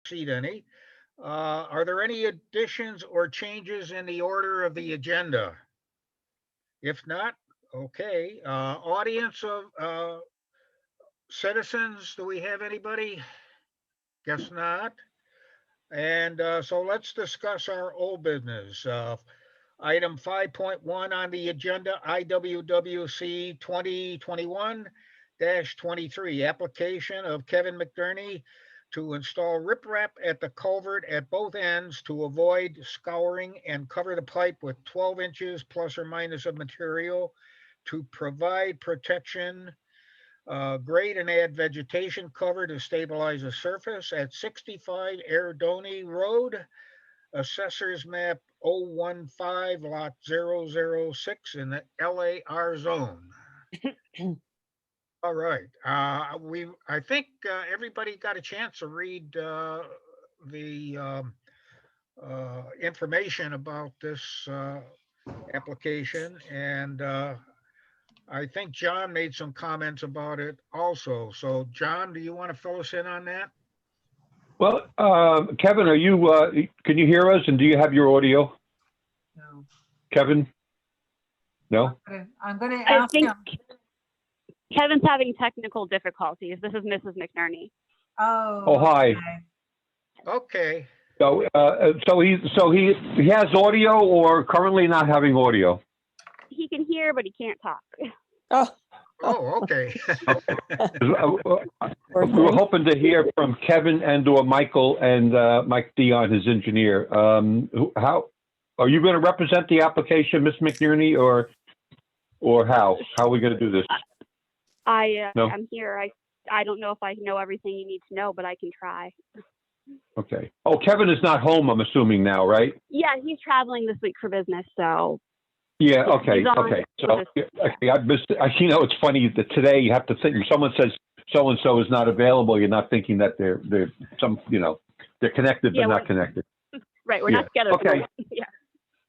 See any. Are there any additions or changes in the order of the agenda? If not, okay. Audience of citizens, do we have anybody? Guess not. And so let's discuss our old business. Item 5.1 on the agenda, IWWC 2021-23, application of Kevin McDermott to install riprap at the culvert at both ends to avoid scouring and cover the pipe with 12 inches plus or minus of material to provide protection, grade and add vegetation cover to stabilize the surface at 65 Erdoney Road, Assessor's Map 015, Lot 006 in the LAR zone. All right. I think everybody got a chance to read the information about this application, and I think John made some comments about it also. So, John, do you want to fill us in on that? Well, Kevin, are you? Can you hear us? And do you have your audio? No. Kevin? No. I'm going to I ask think him. Kevin's having technical difficulties. This is Mrs. McNerney. Oh, Hi. Okay. So, he has audio, or currently not having audio. He can hear, but he can't talk. Oh, okay. We were hoping to hear from Kevin and/or Michael and Mike Dion, his engineer. How are you going to represent the application, Ms. McNerney, or how? How are we going to do this? No? I'm here. I don't know if I know everything you need to know, but I can try. Okay. Oh, Kevin is not home, I'm assuming now, right? Yeah, he's traveling this week for business, so. Yeah. Okay. He's on Okay. So, okay, I missed. It's funny that today you have to think. If someone says so and so is not available, you're not thinking that they're they're connected but not connected. Right. We're not together. Okay. Yeah.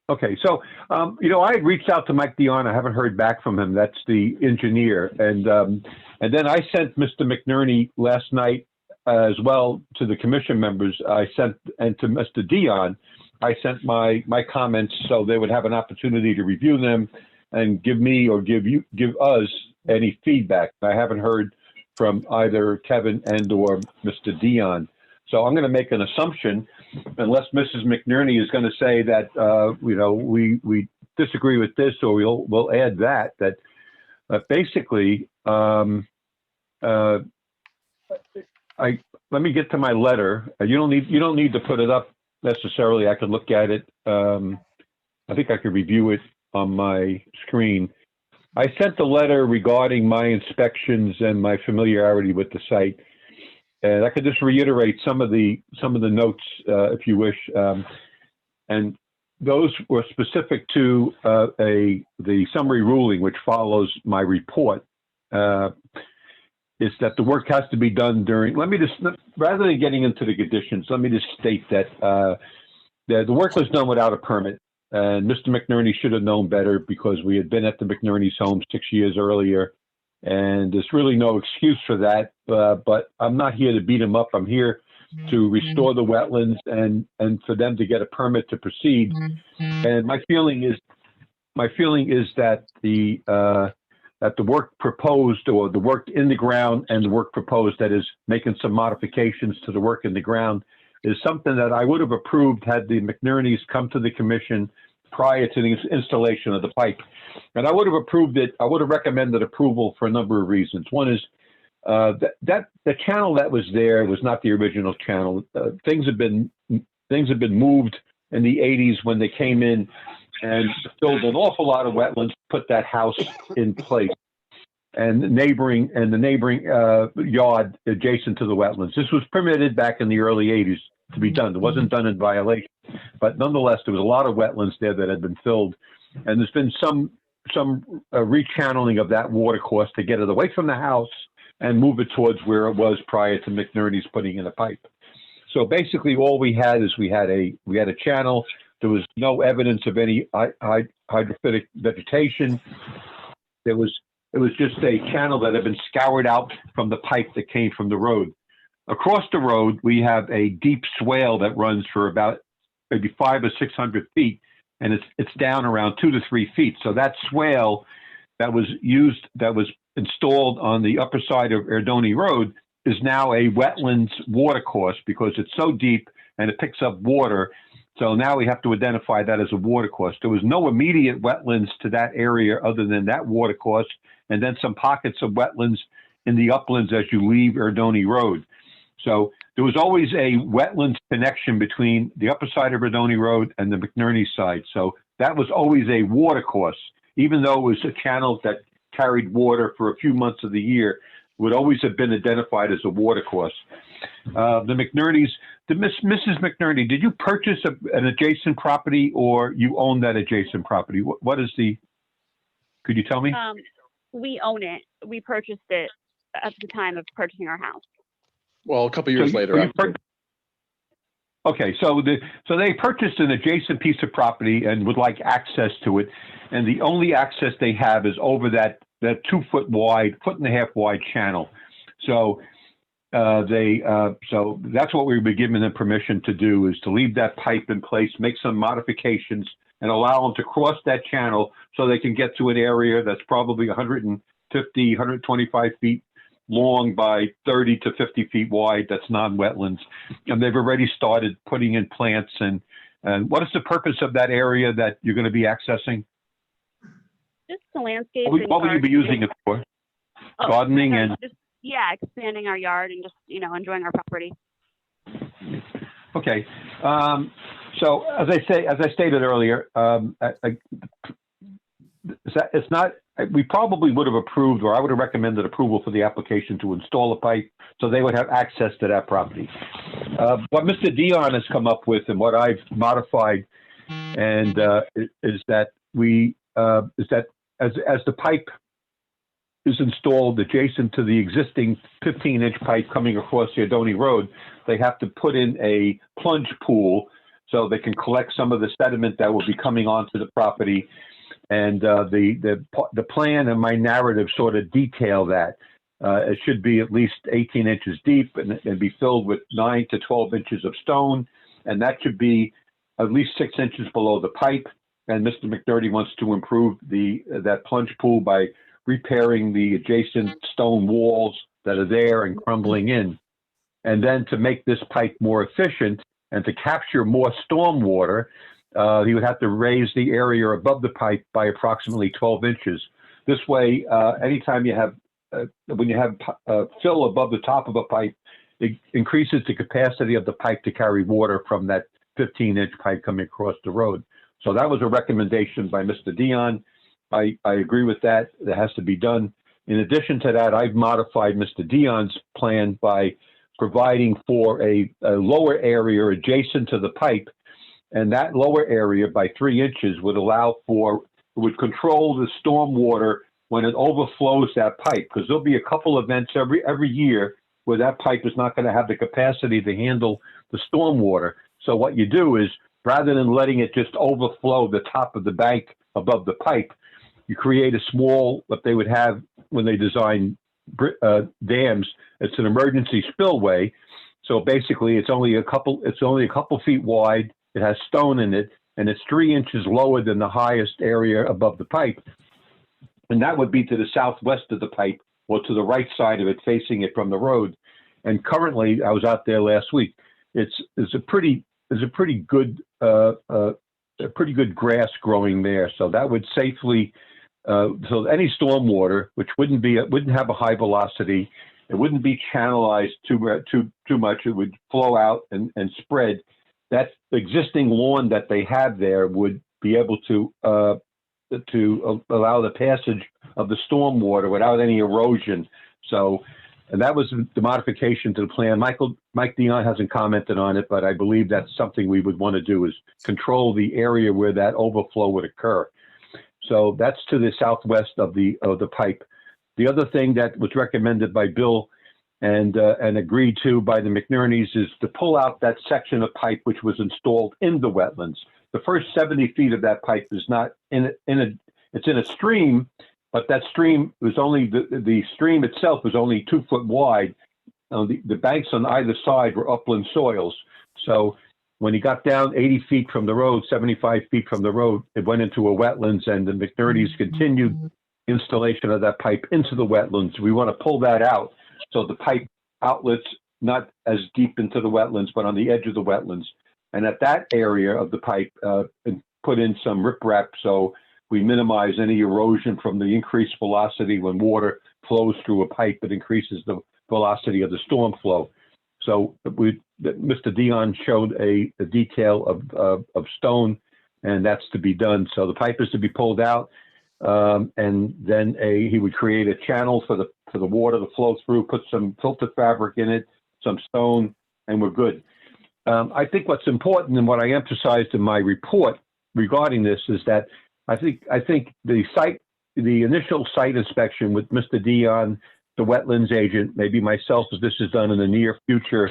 Okay. So, I had reached out to Mike Dion. I haven't heard back from him. That's the engineer, and then I sent Mr. McNerney last night as well to the commission members. I sent, and to Mr. Dion, I sent my comments so they would have an opportunity to review them and give me or give us any feedback. I haven't heard from either Kevin and or Mr. Dion. So I'm going to make an assumption, unless Mrs. McNerney is going to say that we disagree with this, or we'll add that basically let me get to my letter. You don't need to put it up necessarily. I could look at it. I think I could review it on my screen. I sent a letter regarding my inspections and my familiarity with the site, and I could just reiterate some of the notes if you wish. And those were specific to the summary ruling, which follows my report. Is that the work has to be done during, rather than getting into the conditions, let me just state that the work was done without a permit. And Mr. McNerney should have known better, because we had been at the McNerney's home 6 years earlier. And there's really no excuse for that. But I'm not here to beat him up. I'm here to restore the wetlands and for them to get a permit to proceed. And my feeling is that the work proposed, or the work in the ground and the work proposed, that is making some modifications to the work in the ground, is something that I would have approved had the McNerneys come to the commission prior to the installation of the pipe. And I would have approved it. I would have recommended approval for a number of reasons. One is that the channel that was there was not the original channel. Things have been moved in the 80s when they came in and filled an awful lot of wetlands, put that house in place, and the neighboring yard adjacent to the wetlands. This was permitted back in the early 80s to be done. It wasn't done in violation, but nonetheless, there was a lot of wetlands there that had been filled, and there's been some rechanneling of that water course to get it away from the house and move it towards where it was prior to McNerney's putting in a pipe. So basically, all we had a channel. There was no evidence of any hydrophytic vegetation. It was just a channel that had been scoured out from the pipe that came from the road. across the road, we have a deep swale that runs for about maybe 500 or 600 feet, and it's down around 2 to 3 feet. So that swale that was installed on the upper side of Erdoney Road is now a wetlands watercourse because it's so deep and it picks up water. So now we have to identify that as a watercourse. There was no immediate wetlands to that area other than that watercourse, and then some pockets of wetlands in the uplands as you leave Erdoney Road. So there was always a wetlands connection between the upper side of Erdoney Road and the McNerney side. So that was always a watercourse, even though it was a channel that carried water for a few months of the year, would always have been identified as a watercourse. The McNerneys, Mrs. McNerney, did you purchase an adjacent property or you own that adjacent property? What is could you tell me? We own it. We purchased it at the time of purchasing our house. Well, a couple years later. Okay, so they purchased an adjacent piece of property and would like access to it, and the only access they have is over that 2 foot wide, 1.5 foot wide channel. So so that's what we would be giving them permission to do, is to leave that pipe in place, make some modifications, and allow them to cross that channel so they can get to an area that's probably 150, 125 feet long by 30 to 50 feet wide. That's non-wetlands. And they've already started putting in plants. And what is the purpose of that area that you're going to be accessing? Just the landscape. What will you be using it for? Gardening and... Yeah, expanding our yard and just, enjoying our property. Okay. So as I stated earlier, it's not, we probably would have approved, or I would have recommended approval for the application to install a pipe so they would have access to that property. What Mr. Dion has come up with and what I've modified and is that as the pipe is installed adjacent to the existing 15-inch pipe coming across the Erdoney Road, they have to put in a plunge pool so they can collect some of the sediment that will be coming onto the property. And the plan and my narrative sort of detail that. It should be at least 18 inches deep and be filled with 9 to 12 inches of stone. And that should be at least 6 inches below the pipe. And Mr. McNerney wants to improve that plunge pool by repairing the adjacent stone walls that are there and crumbling in. And then to make this pipe more efficient and to capture more storm water, he would have to raise the area above the pipe by approximately 12 inches. This way, anytime you have, when you have fill above the top of a pipe, it increases the capacity of the pipe to carry water from that 15-inch pipe coming across the road. So that was a recommendation by Mr. Dion. I agree with that. That has to be done. In addition to that, I've modified Mr. Dion's plan by providing for a lower area adjacent to the pipe. And that lower area by 3 inches would control the storm water when it overflows that pipe, because there'll be a couple events every year where that pipe is not going to have the capacity to handle the storm water. So what you do is, rather than letting it just overflow the top of the bank above the pipe, you create a small, what they would have when they design dams. It's an emergency spillway. So basically, it's only a couple feet wide. It has stone in it, and it's 3 inches lower than the highest area above the pipe. And that would be to the southwest of the pipe, or to the right side of it, facing it from the road. And currently, I was out there last week. It's a pretty good grass growing there. So that would safely, so any storm water, which wouldn't have a high velocity, it wouldn't be channelized too much. It would flow out and spread. That existing lawn that they have there would be able to allow the passage of the storm water without any erosion. So, and that was the modification to the plan. Mike Dion hasn't commented on it, but I believe that's something we would want to do, is control the area where that overflow would occur. So that's to the southwest of the pipe. The other thing that was recommended by Bill and agreed to by the McNerneys is to pull out that section of pipe which was installed in the wetlands. The first 70 feet of that pipe is not it's in a stream, but that stream was only, the stream itself was only 2 foot wide. the banks on either side were upland soils. So when he got down 80 feet from the road, 75 feet from the road, it went into a wetlands, and the McNerney's continued installation of that pipe into the wetlands. We want to pull that out so the pipe outlets not as deep into the wetlands, but on the edge of the wetlands. And at that area of the pipe, put in some riprap so we minimize any erosion from the increased velocity when water flows through a pipe. It increases the velocity of the storm flow. So Mr. Dion showed a detail of stone, and that's to be done. So the pipe is to be pulled out, and then he would create a channel for the water to flow through, put some filter fabric in it, some stone, and we're good. I think what's important, and what I emphasized in my report regarding this, is that I think the initial site inspection with Mr. Dion, the wetlands agent, maybe myself, as this is done in the near future,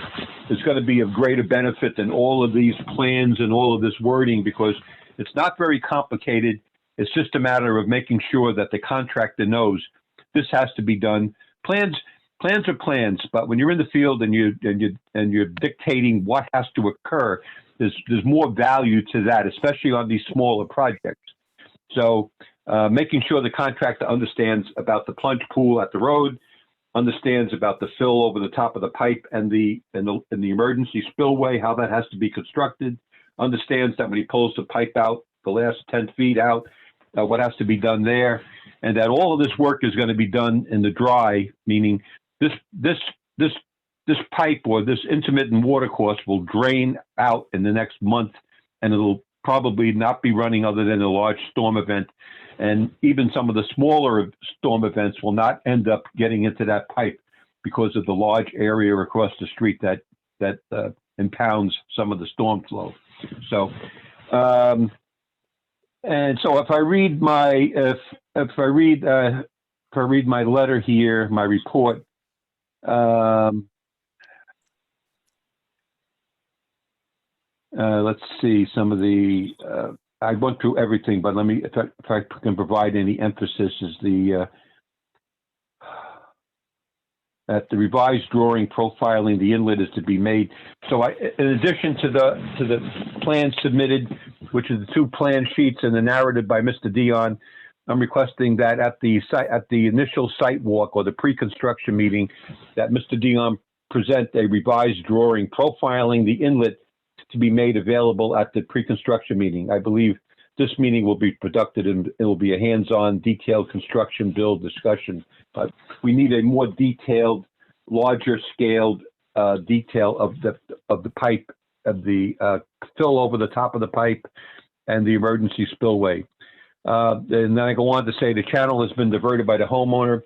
is going to be of greater benefit than all of these plans and all of this wording, because it's not very complicated. It's just a matter of making sure that the contractor knows this has to be done. Plans are plans, but when you're in the field and you're dictating what has to occur, there's more value to that, especially on these smaller projects. So making sure the contractor understands about the plunge pool at the road, understands about the fill over the top of the pipe and the emergency spillway, how that has to be constructed, understands that when he pulls the pipe out, the last 10 feet out, what has to be done there, and that all of this work is going to be done in the dry, meaning this pipe or this intermittent water course will drain out in the next month, and it'll probably not be running other than a large storm event. And even some of the smaller storm events will not end up getting into that pipe because of the large area across the street that impounds some of the storm flow. So, and so if I read my letter here, my report, let's see some of the. I went through everything, but let me, if I can provide any emphasis, is that the revised drawing profiling the inlet is to be made. So in addition to the plans submitted, which are the 2 plan sheets and the narrative by Mr. Dion, I'm requesting that at the initial site walk or the pre-construction meeting, that Mr. Dion present a revised drawing profiling the inlet to be made available at the pre-construction meeting. I believe this meeting will be productive and it will be a hands-on, detailed construction build discussion. But we need a more detailed, larger scaled detail of the pipe, of the fill over the top of the pipe, and the emergency spillway. And then I go on to say the channel has been diverted by the homeowner.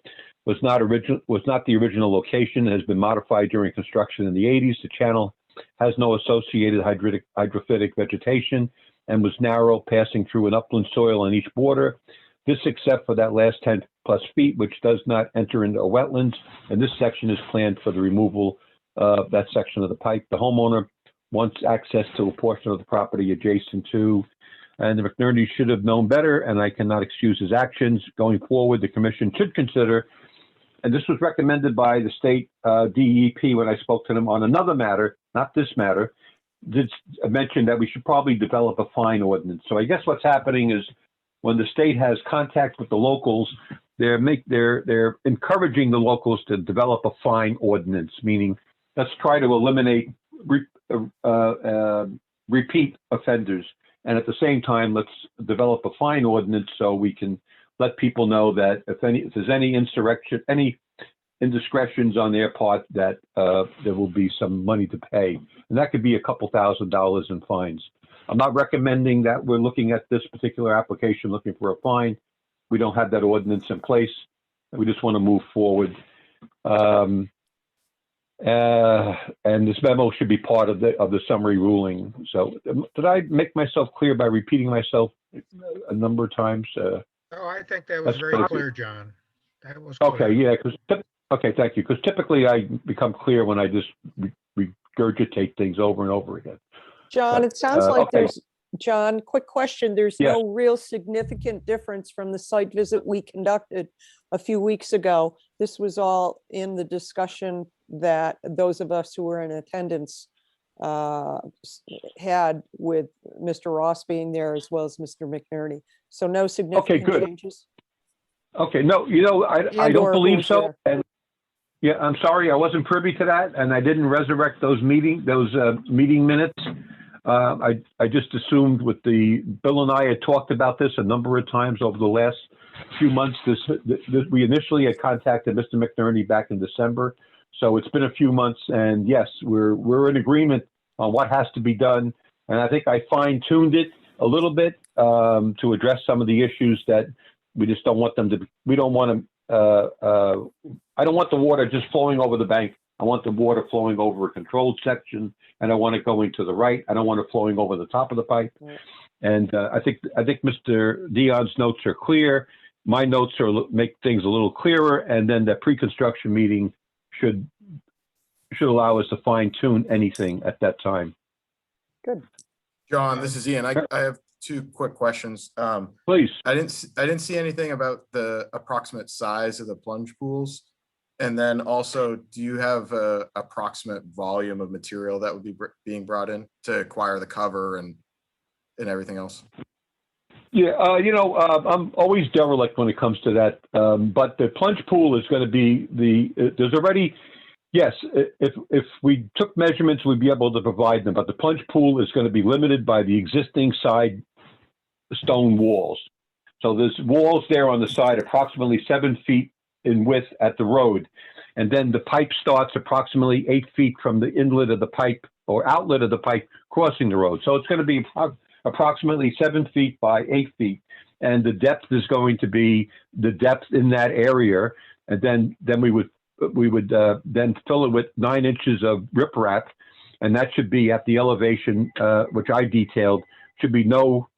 Was not the original location. Has been modified during construction in the 80s. The channel has no associated hydrophytic vegetation and was narrow, passing through an upland soil on each border. This except for that last 10+ feet, which does not enter into a wetlands. And this section is planned for the removal of that section of the pipe. The homeowner wants access to a portion of the property adjacent to, and the McNerney should have known better, and I cannot excuse his actions. Going forward, the commission should consider, and this was recommended by the state DEP when I spoke to them on another matter, not this matter, did mention that we should probably develop a fine ordinance. So I guess what's happening is when the state has contact with the locals, they're encouraging the locals to develop a fine ordinance, meaning let's try to eliminate repeat offenders. And at the same time, let's develop a fine ordinance so we can let people know that if there's any indiscretions on their part, that there will be some money to pay. And that could be a couple $1,000s in fines. I'm not recommending that we're looking at this particular application looking for a fine. We don't have that ordinance in place. We just want to move forward. And this memo should be part of the summary ruling. So did I make myself clear by repeating myself a number of times? Oh, I think that was very clear, John. That was okay. clear. Yeah. Okay. Thank you. Because typically I become clear when I just regurgitate things over and over again. John, it sounds like okay. John, quick question. There's Yes. no real significant difference from the site visit we conducted a few weeks ago. This was all in the discussion that those of us who were in attendance had with Mr. Ross being there as well as Mr. McNerney. So no significant good. changes? Okay, no, I And/or don't who believe was so. there? And yeah, I'm sorry, I wasn't privy to that, and I didn't resurrect those meeting minutes. I just assumed with Bill and I had talked about this a number of times over the last few months. We initially had contacted Mr. McNerney back in December, so it's been a few months, and yes, we're in agreement on what has to be done, and I think I fine-tuned it a little bit to address some of the issues that we just don't want them to. We don't want to. I don't want the water just flowing over the bank. I want the water flowing over a controlled section, and I want it going to the right. I don't want it flowing over the top of the pipe. Right. And I think Mr. Dion's notes are clear. My notes make things a little clearer, and then the pre-construction meeting should allow us to fine tune anything at that time. Good. John, this is Ian. I have two quick questions. Please. I didn't see anything about the approximate size of the plunge pools. And then also, do you have a approximate volume of material that would be being brought in to acquire the cover and everything else? Yeah, I'm always derelict when it comes to that. But the plunge pool is going to be there's already, yes, if we took measurements, we'd be able to provide them. But the plunge pool is going to be limited by the existing side stone walls. So there's walls there on the side, approximately 7 feet in width at the road. And then the pipe starts approximately 8 feet from the inlet of the pipe or outlet of the pipe crossing the road. So it's going to be approximately 7 feet by 8 feet. And the depth is going to be the depth in that area. And then we would then fill it with 9 inches of riprap. And that should be at the elevation, which I detailed, should be no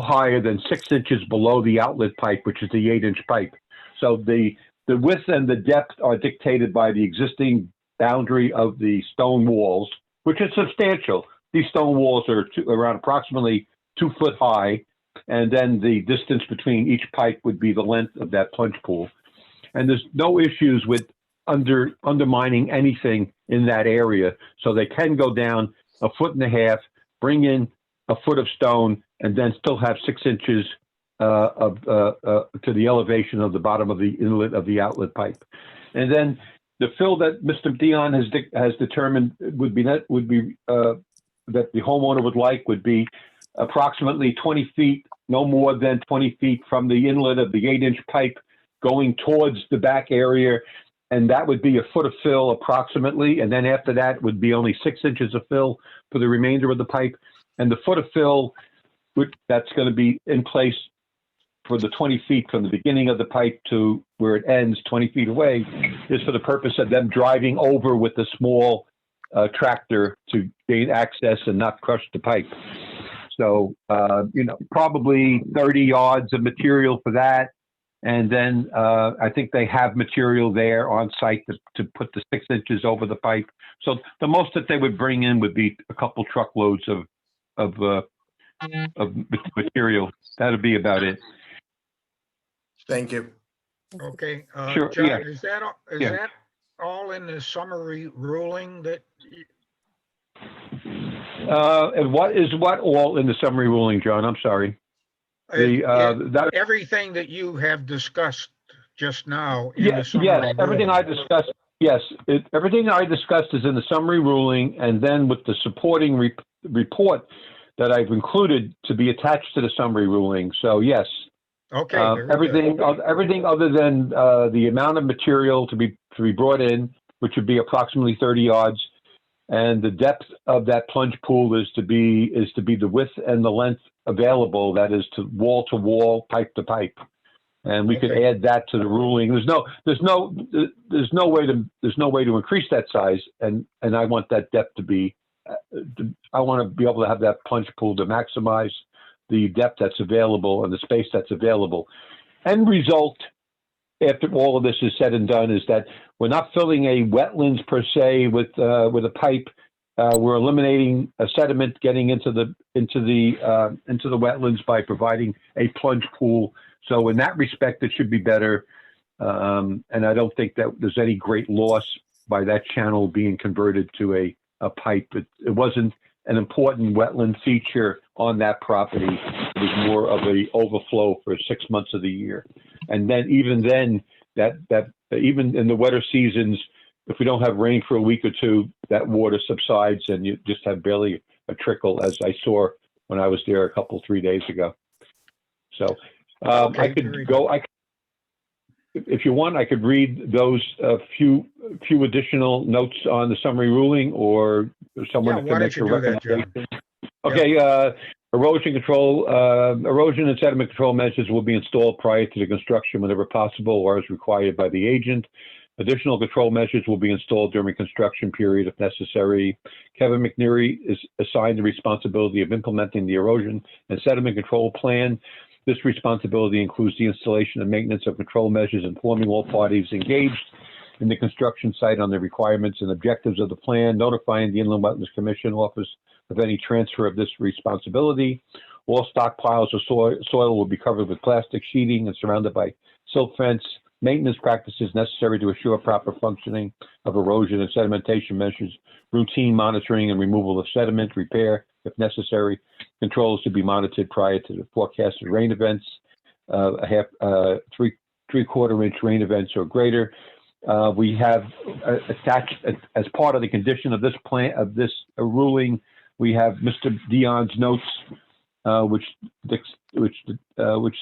higher than 6 inches below the outlet pipe, which is the 8-inch pipe. So the width and the depth are dictated by the existing boundary of the stone walls, which is substantial. These stone walls are around approximately 2 foot high, and then the distance between each pipe would be the length of that plunge pool. And there's no issues with undermining anything in that area. So they can go down 1.5 feet, bring in 1 foot of stone, and then still have 6 inches to the elevation of the bottom of the inlet of the outlet pipe. And then the fill that Mr. Dion has determined would be that the homeowner would like would be approximately 20 feet, no more than 20 feet from the inlet of the 8-inch pipe going towards the back area. And that would be 1 foot of fill approximately. And then after that would be only 6 inches of fill for the remainder of the pipe. And the foot of fill that's going to be in place for the 20 feet from the beginning of the pipe to where it ends 20 feet away is for the purpose of them driving over with a small tractor to gain access and not crush the pipe. So, probably 30 yards of material for that. And then I think they have material there on site to put the 6 inches over the pipe. So the most that they would bring in would be a couple truckloads of material. That'd be about it. Thank you. Okay, Sure, John, yeah. is that all in the summary ruling that? And what all in the summary ruling, John? I'm sorry. Everything that you have discussed just now in the summary yes, everything ruling. I discussed. Yes, everything I discussed is in the summary ruling, and then with the supporting report that I've included to be attached to the summary ruling. So yes. Okay. Everything other than the amount of material to be brought in, which would be approximately 30 yards, and the depth of that plunge pool is to be the width and the length available. That is to wall, pipe to pipe, and we could add that to the ruling. There's no way to increase that size, and I want that depth to be. I want to be able to have that plunge pool to maximize the depth that's available and the space that's available. End result, after all of this is said and done, is that we're not filling a wetlands per se with a pipe. we're eliminating a sediment getting into the wetlands by providing a plunge pool. So in that respect, it should be better. And I don't think that there's any great loss by that channel being converted to a pipe. It wasn't an important wetland feature on that property. It was more of a overflow for 6 months of the year. And then even then, that even in the wetter seasons, if we don't have rain for a week or two, that water subsides and you just have barely a trickle, as I saw when I was there a 3 days ago. So Okay, I could very go. If you want, I could read those few additional notes on the summary ruling, or someone Yeah, can why make don't a you do that, John? recommendation. Okay, erosion control, erosion and sediment control measures will be installed prior to the construction whenever possible or as required by the agent. Additional control measures will be installed during construction period if necessary. Kevin McNeary is assigned the responsibility of implementing the erosion and sediment control plan. This responsibility includes the installation and maintenance of control measures, informing all parties engaged in the construction site on the requirements and objectives of the plan, notifying the Inland Wetlands Commission Office of any transfer of this responsibility. All stockpiles of soil will be covered with plastic sheeting and surrounded by silt fence. Maintenance practices necessary to assure proper functioning of erosion and sedimentation measures, routine monitoring and removal of sediment, repair if necessary. Controls to be monitored prior to the forecasted rain events, three-quarter inch rain events or greater. We have attached as part of the condition of this plan, of this ruling, we have Mr. Dion's notes, which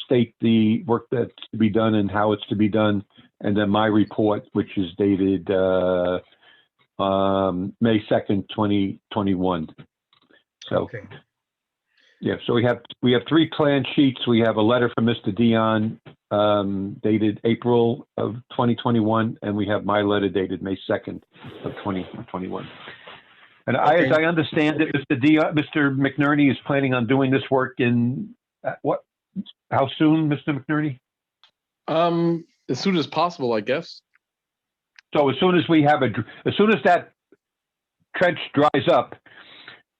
state the work that's to be done and how it's to be done, and then my report, which is dated May 2nd, 2021. So, Okay. yeah, so we have 3 plan sheets. We have a letter from Mr. Dion dated April of 2021, and we have my letter dated May 2nd of 2021. And Okay. as I understand it, Mr. McNerney is planning on doing this work in how soon, Mr. McNerney? As soon as possible, I guess. So as soon as that trench dries up,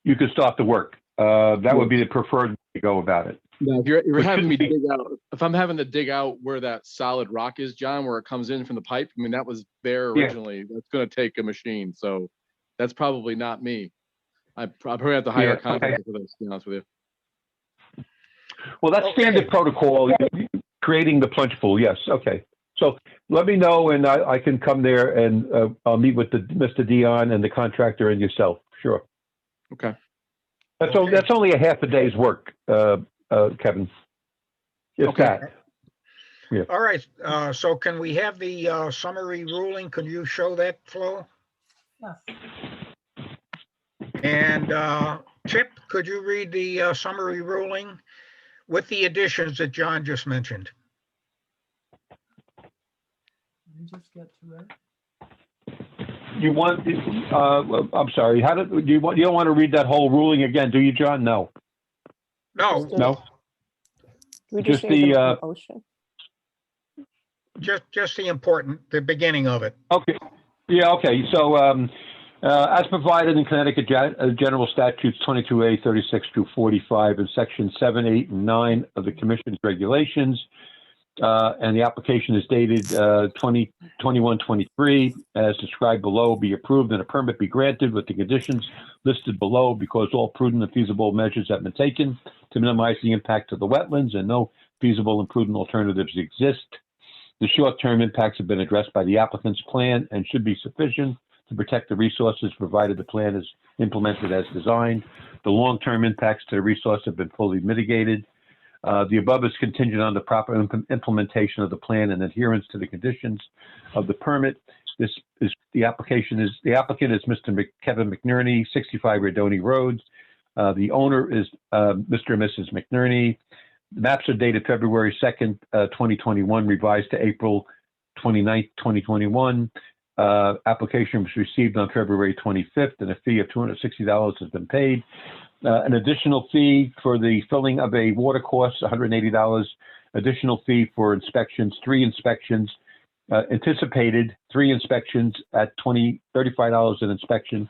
you can start the work. That would be the preferred way to go about it. Now, if you're having me dig out, if I'm having to dig out where that solid rock is, John, where it comes in from the pipe, I mean, that was there originally. That's going to take a machine. So that's probably not me. I probably have to hire a contractor for this, to be honest with you. Well, that's standard protocol, creating the plunge pool. Yes. Okay. So let me know, and I can come there, and I'll meet with Mr. Dion and the contractor and yourself. Sure. Okay. That's only a half a day's work, Kevin. If that. Yeah. All right. So can we have the summary ruling? Can you show that, Flo? Yes. And Chip, could you read the summary ruling with the additions that John just mentioned? Let me just get to it. You want? I'm sorry. How did you want? You don't want to read that whole ruling again, do you, John? No. No, No. We Just just need the, a motion. just the beginning of it. Okay. Yeah. Okay. So, as provided in Connecticut General Statutes 22A 36 through 45 and Section 7, 8, and 9 of the Commission's regulations, and the application is dated 2021-23, as described below, be approved and a permit be granted with the conditions listed below, because all prudent and feasible measures have been taken to minimize the impact of the wetlands and no feasible and prudent alternatives exist. The short-term impacts have been addressed by the applicant's plan and should be sufficient to protect the resources provided the plan is implemented as designed. The long-term impacts to the resource have been fully mitigated. The above is contingent on the proper implementation of the plan and adherence to the conditions of the permit. The applicant is Mr. Kevin McNerney, 65 Redoni Road. The owner is Mr. and Mrs. McNerney. The maps are dated February 2nd, 2021, revised to April 29th, 2021. Application was received on February 25th, and a fee of $260 has been paid. An additional fee for the filling of a water course, $180. Additional fee for inspections, 3 inspections. Anticipated 3 inspections at $35 an inspection.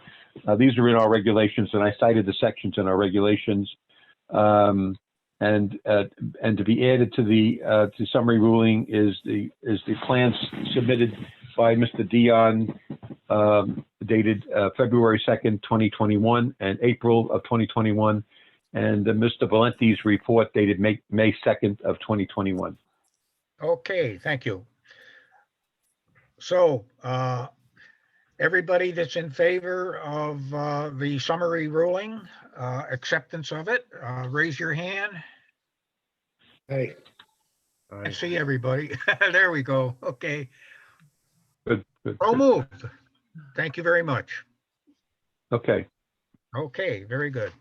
These are in our regulations, and I cited the sections in our regulations. And to be added to the summary ruling is the plans submitted by Mr. Dion, dated February 2nd, 2021, and April of 2021, and Mr. Valenti's report dated May 2nd of 2021. Okay, thank you. So, everybody that's in favor of the summary ruling, acceptance of it, raise your hand. Hey. I see everybody. There we go. Okay. Good, good. So moved. Thank you very much. Okay. Okay, very good.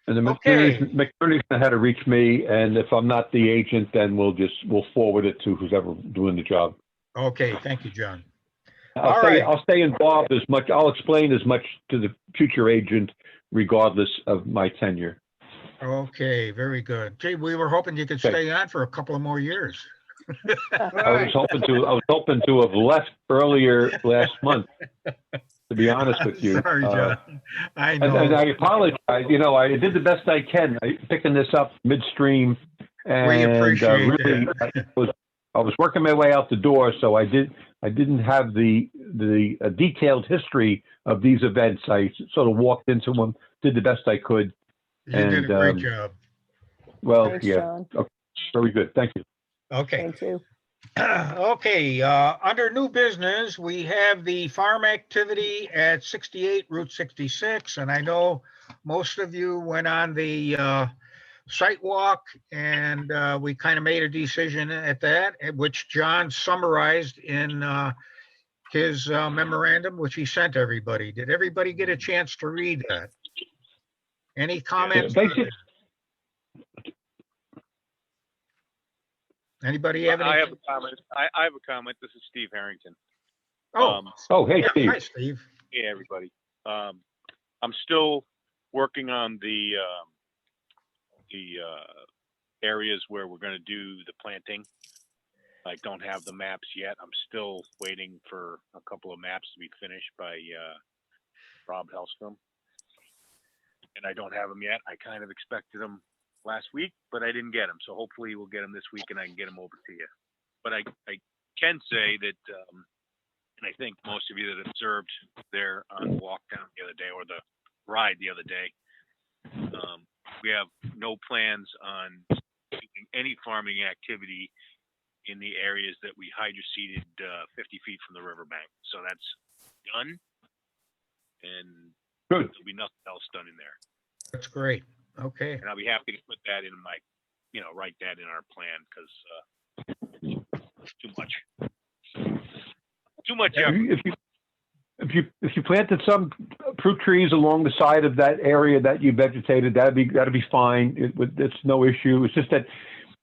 And then Okay. McNerney's gonna have to reach me, and if I'm not the agent, then we'll forward it to who's ever doing the job. Okay, thank you, John. I'll stay involved as much. I'll explain as much to the future agent, regardless of my tenure. Okay, very good. Gee, we were hoping you could Okay. stay on for a couple of more years. I was hoping to have left earlier last month, to be honest with you. Sorry, John. I And know. I apologize. You know, I did the best I can, picking this up midstream, and We appreciate really, I was working my way out the door, so I didn't have the detailed history of these events. I sort of walked into them, did the best I could. You did a and, great job. Well, Thanks, yeah, John. very good. Thank you. Okay. Thank you. Okay, under new business, we have the farm activity at 68 Route 66. And I know most of you went on the site walk, and we kind of made a decision at that, which John summarized in his memorandum, which he sent everybody. Did everybody get a chance to read that? Any comments? Basic, Anybody have any? I have a comment. I have a comment. This is Steve Harrington. Oh, hey, yeah, Steve. hi, Steve. Hey, everybody. I'm still working on the areas where we're going to do the planting. I don't have the maps yet. I'm still waiting for a couple of maps to be finished by Rob Hellstrom. And I don't have them yet. I kind of expected them last week, but I didn't get them. So hopefully we'll get them this week and I can get them over to you. But I can say that, and I think most of you that observed there on the walk down the other day or the ride the other day, we have no plans on doing any farming activity in the areas that we hydroseeded 50 feet from the riverbank. So that's done. And Good. there'll be nothing else done in there. That's great. Okay. And I'll be happy to put that in my, write that in our plan because it's too much. Too much effort. If you planted some fruit trees along the side of that area that you vegetated, that'd be fine. It's no issue. It's just that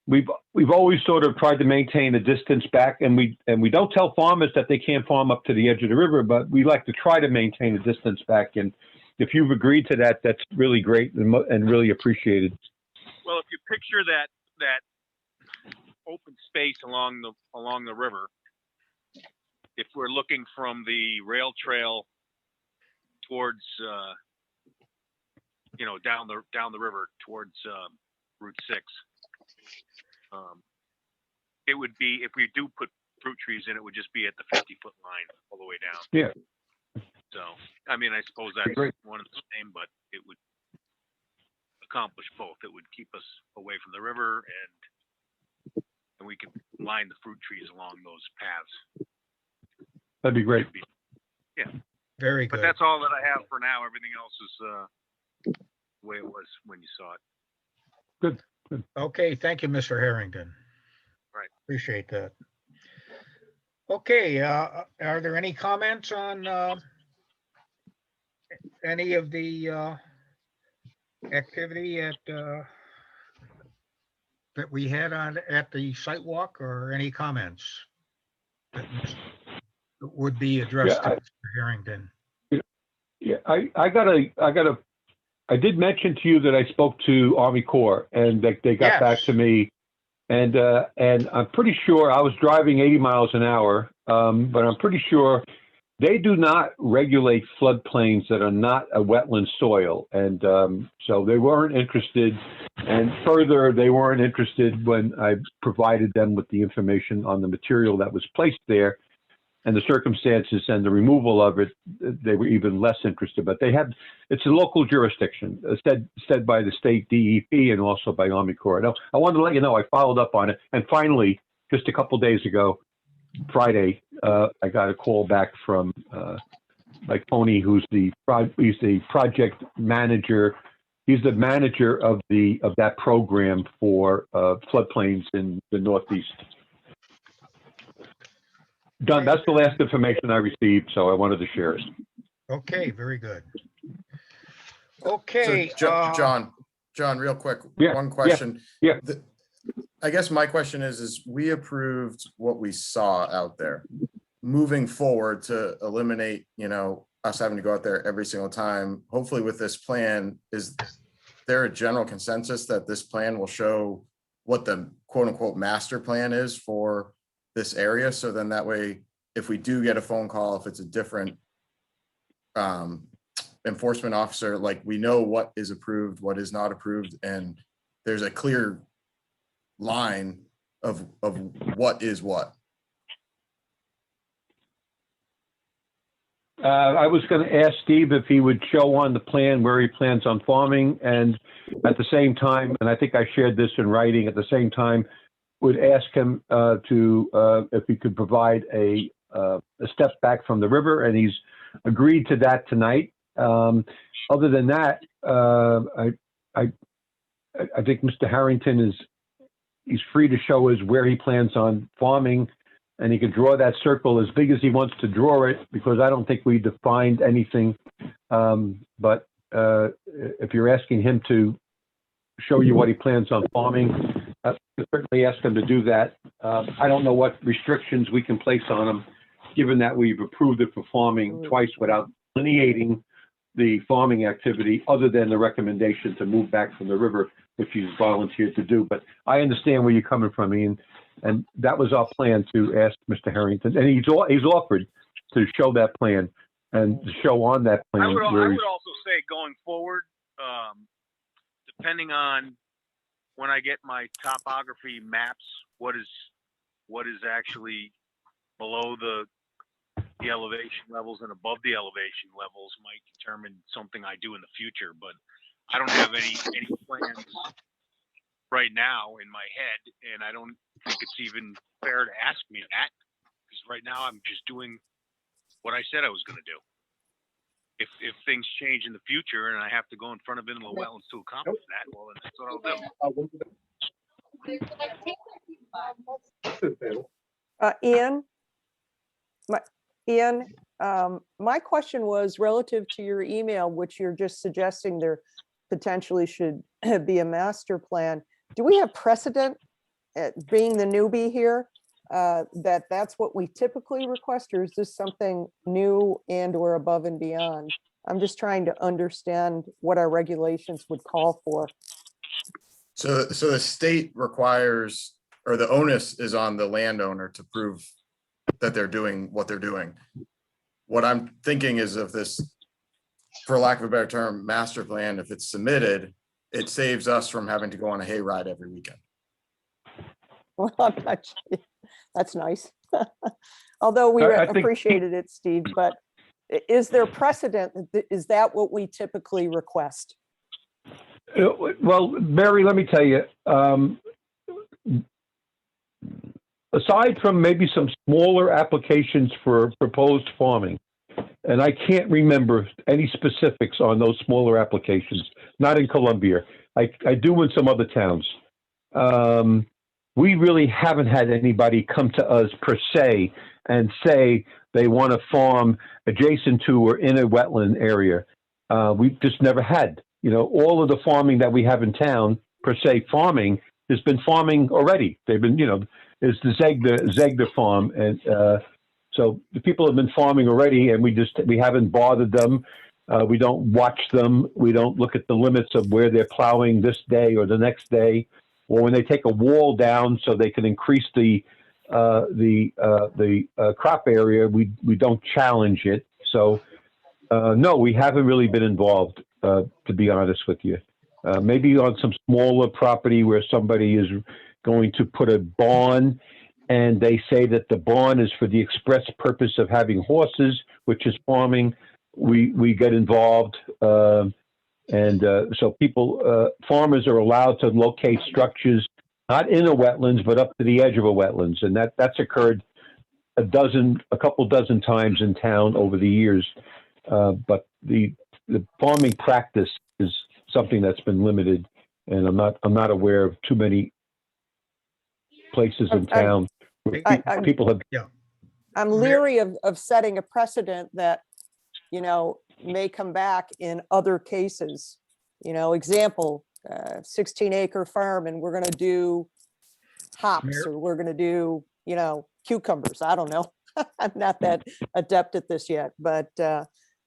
we've always sort of tried to maintain a distance back, and we don't tell farmers that they can't farm up to the edge of the river, but we like to try to maintain a distance back. And if you've agreed to that, that's really great and really appreciated. Well, if you picture that open space along the river, if we're looking from the rail trail towards down the river towards Route 6, it would be, if we do put fruit trees in, it would just be at the 50-foot line all the way down. Yeah. So, I mean, I suppose that's Great. one and the same, but it would accomplish both. It would keep us away from the river, and we could line the fruit trees along those paths. That'd be great. Yeah. Very good. But that's all that I have for now. Everything else is the way it was when you saw it. Good. Okay, thank you, Mr. Harrington. Right. Appreciate that. Okay, are there any comments on any of the activity that we had at the site walk, or any comments that would be addressed to Mr. Harrington? Yeah, I did mention to you that I spoke to Army Corps, and they got back to me, and I'm pretty sure I was driving 80 miles an hour, but I'm pretty sure they do not regulate floodplains that are not a wetland soil. And so they weren't interested. And further, they weren't interested when I provided them with the information on the material that was placed there and the circumstances and the removal of it. They were even less interested. But it's a local jurisdiction, said by the state DEP and also by Army Corps. I wanted to let you know I followed up on it. And finally, just a couple days ago, Friday, I got a call back from like Tony, he's the project manager. He's the manager of that program for floodplains in the Northeast. Done. That's the last information I received, so I wanted to share it. Okay, very good. Okay. So, John, real quick, Yeah, one question. yeah. I guess my question is we approved what we saw out there. Moving forward to eliminate, us having to go out there every single time, hopefully with this plan, is there a general consensus that this plan will show what the quote unquote master plan is for this area? So then that way, if we do get a phone call, if it's a different enforcement officer, like we know what is approved, what is not approved, and there's a clear line of what is what. I was going to ask Steve if he would show on the plan where he plans on farming, and at the same time, and I think I shared this in writing, at the same time, would ask him if he could provide a step back from the river, and he's agreed to that tonight. Other than that, I think Mr. Harrington he's free to show us where he plans on farming, and he can draw that circle as big as he wants to draw it, because I don't think we defined anything. But if you're asking him to show you what he plans on farming, certainly ask him to do that. I don't know what restrictions we can place on him, given that we've approved it for farming twice without delineating the farming activity, other than the recommendation to move back from the river, which he's volunteered to do. But I understand where you're coming from, Ian, and that was our plan, to ask Mr. Harrington, and he's offered to show that plan and to show on that plan. I would also say going forward, depending on when I get my topography maps, what is actually below the elevation levels and above the elevation levels might determine something I do in the future. But I don't have any plans right now in my head, and I don't think it's even fair to ask me that, because right now I'm just doing what I said I was going to do. If things change in the future and I have to go in front of inland wetlands to accomplish that, well, then that's what I'll do. Ian, my question was relative to your email, which you're just suggesting there potentially should be a master plan. Do we have precedent, being the newbie here, that's what we typically request, or is this something new and or above and beyond? I'm just trying to understand what our regulations would call for. So the state requires, or the onus is on the landowner to prove that they're doing what they're doing. What I'm thinking is, if this, for lack of a better term, master plan, if it's submitted, it saves us from having to go on a hayride every weekend. Well, that's nice. Although we appreciated it, Steve, but is there precedent? Is that what we typically request? Well, Mary, let me tell you, aside from maybe some smaller applications for proposed farming, and I can't remember any specifics on those smaller applications, not in Columbia. I do in some other towns. We really haven't had anybody come to us per se and say they want to farm adjacent to or in a wetland area. We've just never had. All of the farming that we have in town, per se farming, has been farming already. They've been, it's the Zegda farm. And so the people have been farming already, and we haven't bothered them. We don't watch them. We don't look at the limits of where they're plowing this day or the next day, or when they take a wall down so they can increase the the crop area, we don't challenge it. So no, we haven't really been involved, to be honest with you. Maybe on some smaller property where somebody is going to put a barn, and they say that the barn is for the express purpose of having horses, which is farming. We get involved, and so people, farmers are allowed to locate structures not in a wetlands, but up to the edge of a wetlands, and that's occurred a couple dozen times in town over the years. But the farming practice is something that's been limited, and I'm not aware of too many places in town where people have. Yeah. I'm leery of setting a precedent that, you know, may come back in other cases. You know, example, 16-acre farm, and we're going to do hops, Mayor? or we're going to do, you know, cucumbers. I don't know. I'm not that adept at this yet, but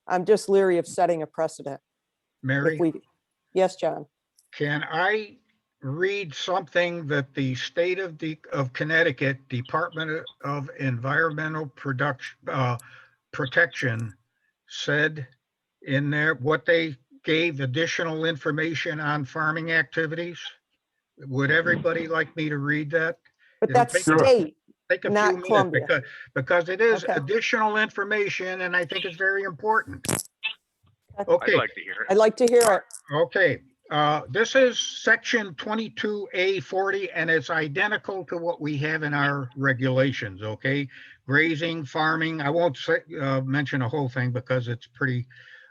I'm just leery of setting a precedent. Mary, Yes, John. can I read something that the state of Connecticut Department of Environmental Protection said in there, what they gave additional information on farming activities? Would everybody like me to read that? But It'll that's take state, a few not minutes Columbia. because it is Okay. additional information, and I think it's very important. I'd Okay, like to hear it. I'd like to hear it. okay. This is section 22A40, and it's identical to what we have in our regulations, okay? Grazing, farming, I won't say, mention the whole thing because it's pretty,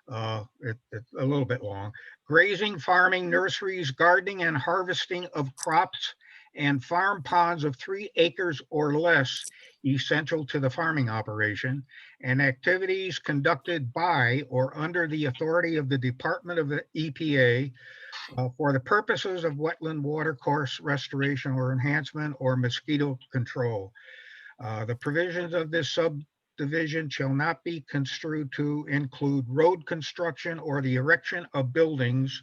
it's a little bit long. Grazing, farming, nurseries, gardening, and harvesting of crops, and farm ponds of 3 acres or less essential to the farming operation, and activities conducted by or under the authority of the Department of the EPA for the purposes of wetland watercourse restoration or enhancement or mosquito control. The provisions of this subdivision shall not be construed to include road construction or the erection of buildings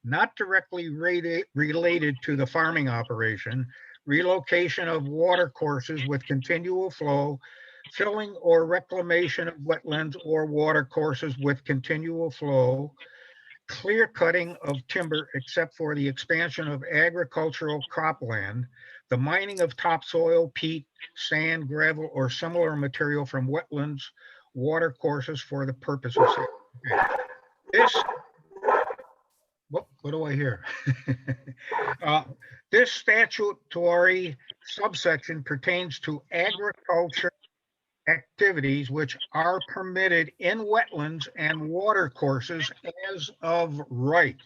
not directly related to the farming operation, relocation of watercourses with continual flow, filling or reclamation of wetlands or watercourses with continual flow, clear cutting of timber except for the expansion of agricultural cropland, the mining of topsoil, peat, sand, gravel, or similar material from wetlands, watercourses for the purpose of this. What do I hear? This statutory subsection pertains to agriculture activities which are permitted in wetlands and watercourses as of right.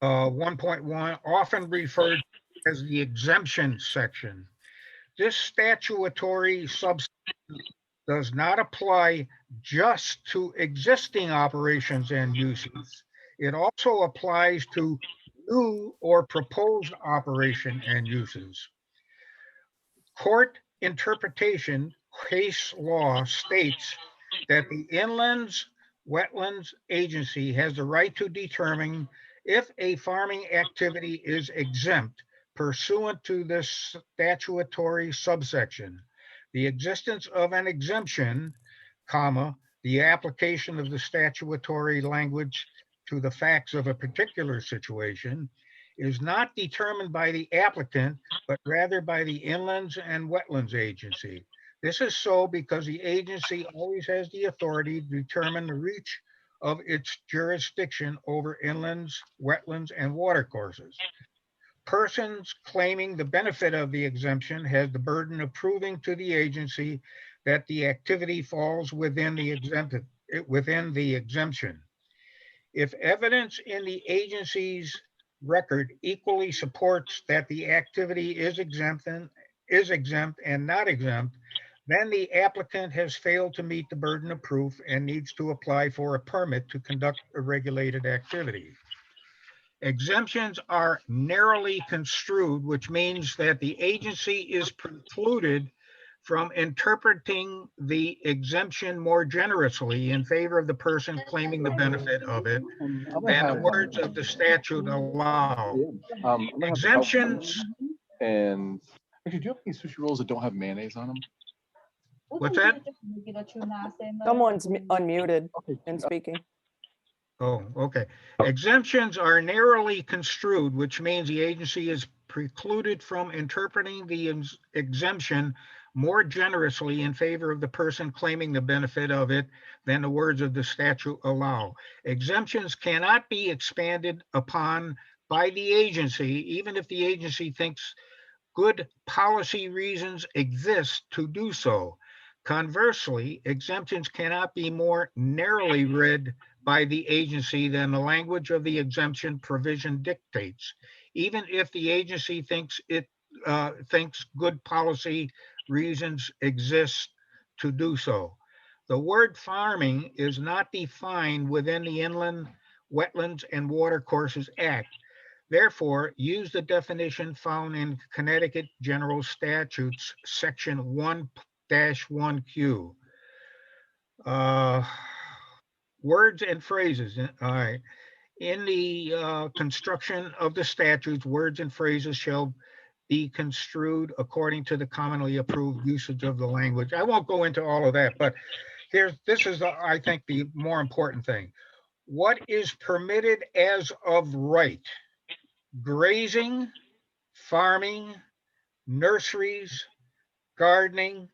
1.1, often referred to as the exemption section. This statutory subsection does not apply just to existing operations and uses. It also applies to new or proposed operation and uses. Court interpretation case law states that the Inland Wetlands Agency has the right to determine if a farming activity is exempt pursuant to this statutory subsection. The existence of an exemption, comma, the application of the statutory language to the facts of a particular situation is not determined by the applicant, but rather by the Inlands and Wetlands Agency. This is so because the agency always has the authority to determine the reach of its jurisdiction over inlands, wetlands, and watercourses. Persons claiming the benefit of the exemption has the burden of proving to the agency that the activity falls within the exemption. If evidence in the agency's record equally supports that the activity is exempt and not exempt, then the applicant has failed to meet the burden of proof and needs to apply for a permit to conduct a regulated activity. Exemptions are narrowly construed, which means that the agency is precluded from interpreting the exemption more generously in favor of the person claiming the benefit of it than the words of the statute allow. Exemptions and Actually, do you have any sushi rolls that don't have mayonnaise on them? What's that? Someone's unmuted Okay. and speaking. Oh, okay. Exemptions are narrowly construed, which means the agency is precluded from interpreting the exemption more generously in favor of the person claiming the benefit of it than the words of the statute allow. Exemptions cannot be expanded upon by the agency, even if the agency thinks good policy reasons exist to do so. Conversely, exemptions cannot be more narrowly read by the agency than the language of the exemption provision dictates, even if the agency thinks good policy reasons exist to do so. The word farming is not defined within the Inland Wetlands and Watercourses Act. Therefore, use the definition found in Connecticut General Statutes, Section 1-1Q. Words and phrases. All right. In the construction of the statutes, words and phrases shall be construed according to the commonly approved usage of the language. I won't go into all of that, but this is, I think, the more important thing. What is permitted as of right? Grazing, farming, nurseries, gardening,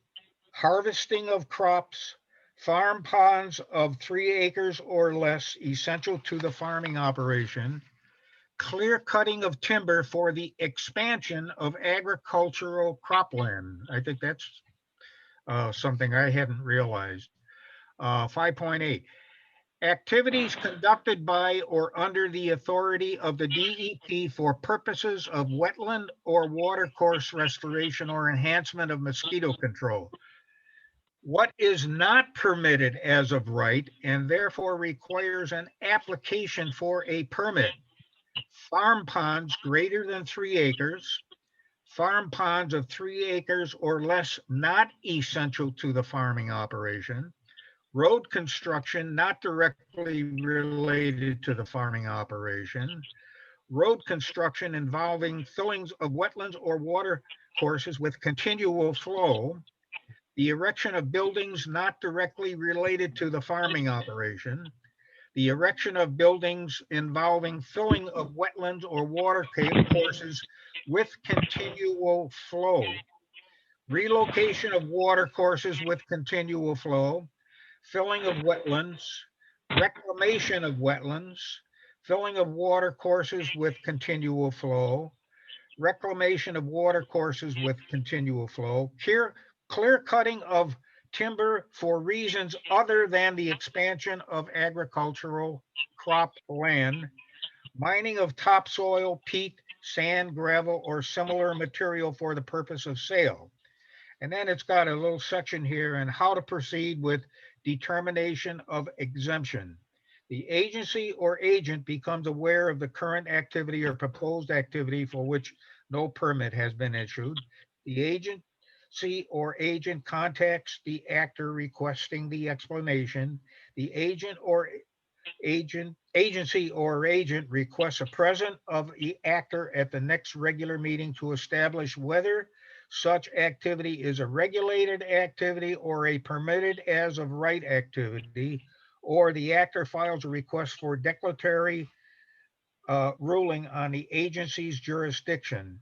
harvesting of crops, farm ponds of 3 acres or less essential to the farming operation, clear cutting of timber for the expansion of agricultural cropland. I think that's something I hadn't realized. 5.8. Activities conducted by or under the authority of the DEP for purposes of wetland or watercourse restoration or enhancement of mosquito control. What is not permitted as of right and therefore requires an application for a permit? Farm ponds greater than 3 acres, farm ponds of 3 acres or less not essential to the farming operation, road construction not directly related to the farming operation, road construction involving fillings of wetlands or water courses with continual flow, the erection of buildings not directly related to the farming operation, the erection of buildings involving filling of wetlands or water courses with continual flow, relocation of water courses with continual flow, filling of wetlands, reclamation of wetlands, filling of water courses with continual flow, reclamation of water courses with continual flow, clear cutting of timber for reasons other than the expansion of agricultural crop land, mining of topsoil, peat, sand, gravel, or similar material for the purpose of sale. And then it's got a little section here on how to proceed with determination of exemption. The agency or agent becomes aware of the current activity or proposed activity for which no permit has been issued. The agency or agent contacts the actor requesting the explanation. The agency or agent requests a presence of the actor at the next regular meeting to establish whether such activity is a regulated activity or a permitted as of right activity, or the actor files a request for declaratory ruling on the agency's jurisdiction.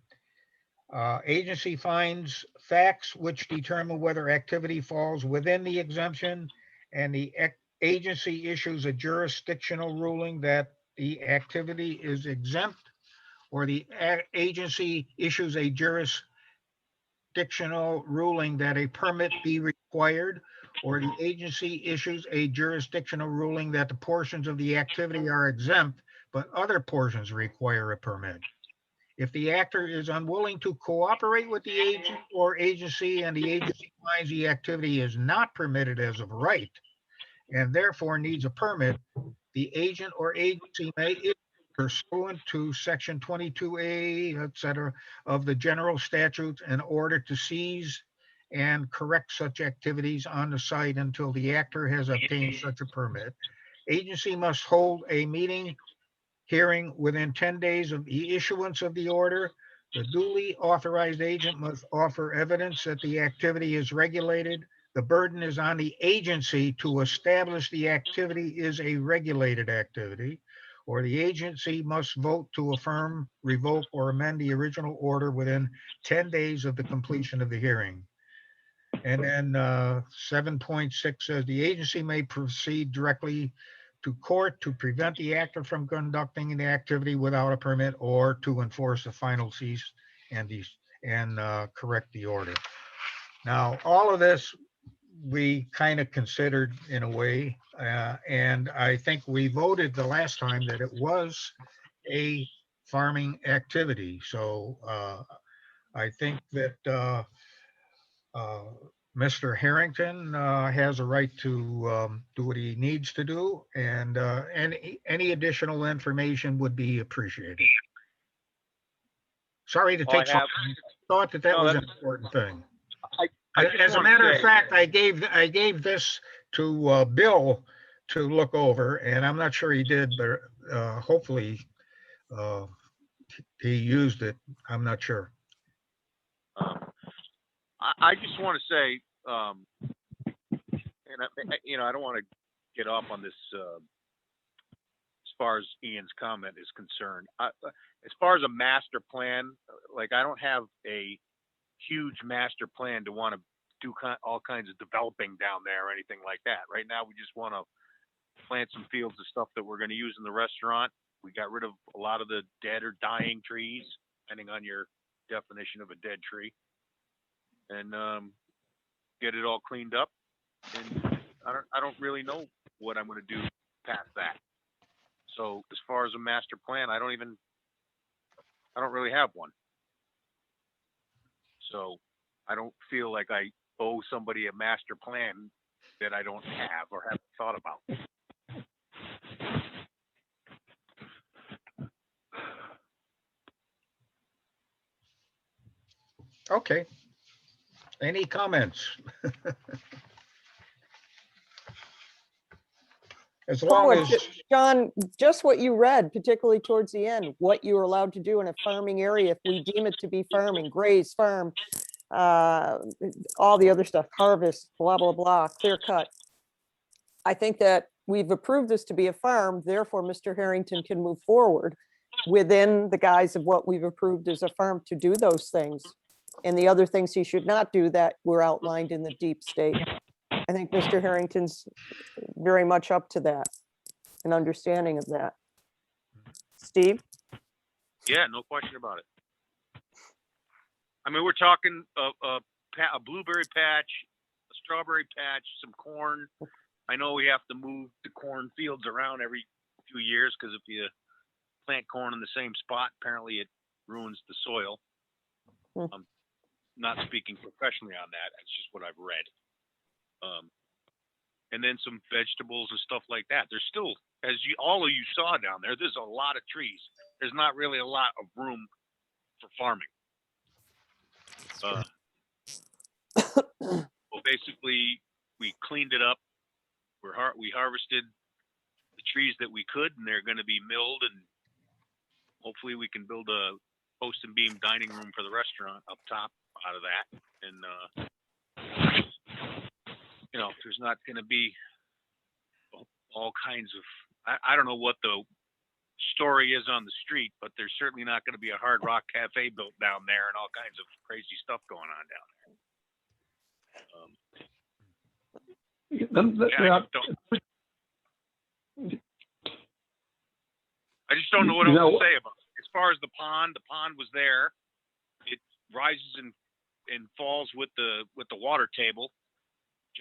Agency finds facts which determine whether activity falls within the exemption, and the agency issues a jurisdictional ruling that the activity is exempt, or the agency issues a jurisdictional ruling that a permit be required, or the agency issues a jurisdictional ruling that the portions of the activity are exempt, but other portions require a permit. If the actor is unwilling to cooperate with the agent or agency and the agency finds the activity is not permitted as of right and therefore needs a permit, the agent or agency may, pursuant to section 22A, et cetera, of the general statutes, in order to seize and correct such activities on the site until the actor has obtained such a permit. Agency must hold a hearing within 10 days of the issuance of the order The duly authorized agent must offer evidence that the activity is regulated. The burden is on the agency to establish the activity is a regulated activity, or the agency must vote to affirm, revoke, or amend the original order within 10 days of the completion of the hearing. And then 7.6 says the agency may proceed directly to court to prevent the actor from conducting the activity without a permit or to enforce the final cease and correct the order. Now, all of this we kind of considered in a way, and I think we voted the last time that it was a farming activity. So I think that Mr. Harrington has a right to do what he needs to do, and any additional information would be appreciated. Sorry to All I take so long. have- Thought that No, was an that's- important thing. I just As a wanna matter of say- fact, I gave this to Bill to look over, and I'm not sure he did, but hopefully he used it. I'm not sure. I just want to say, and I don't want to get off on this as far as Ian's comment is concerned. As far as a master plan, like I don't have a huge master plan to want to do all kinds of developing down there or anything like that. Right now, we just want to plant some fields of stuff that we're going to use in the restaurant. We got rid of a lot of the dead or dying trees, depending on your definition of a dead tree, and get it all cleaned up. And I don't really know what I'm going to do past that. So as far as a master plan, I don't really have one. So I don't feel like I owe somebody a master plan that I don't have or haven't thought about. Okay. Any comments? As long Well, as, John, just what you read, particularly towards the end, what you're allowed to do in a farming area, if we deem it to be farming, graze, farm, all the other stuff, harvest, blah, blah, blah, clear cut. I think that we've approved this to be a farm, therefore Mr. Harrington can move forward within the guise of what we've approved as a farm to do those things. And the other things he should not do that were outlined in the deep state. I think Mr. Harrington's very much up to that, an understanding of that. Steve? Yeah, no question about it. I mean, we're talking a blueberry patch, a strawberry patch, some corn. I know we have to move the corn fields around every few years because if you plant corn in the same spot, apparently it ruins the soil. I'm not speaking professionally on that. That's just what I've read. And then some vegetables and stuff like that. There's still, as all of you saw down there, there's a lot of trees. There's not really a lot of room for farming. Well, basically, we cleaned it up. We harvested the trees that we could, and they're going to be milled, and hopefully we can build a post and beam dining room for the restaurant up top out of that. And there's not going to be all kinds of, I don't know what the story is on the street, but there's certainly not going to be a Hard Rock Cafe built down there and all kinds of crazy stuff going on down there. I just don't know what else to say about it. As far as the pond was there. It rises and falls with the water table.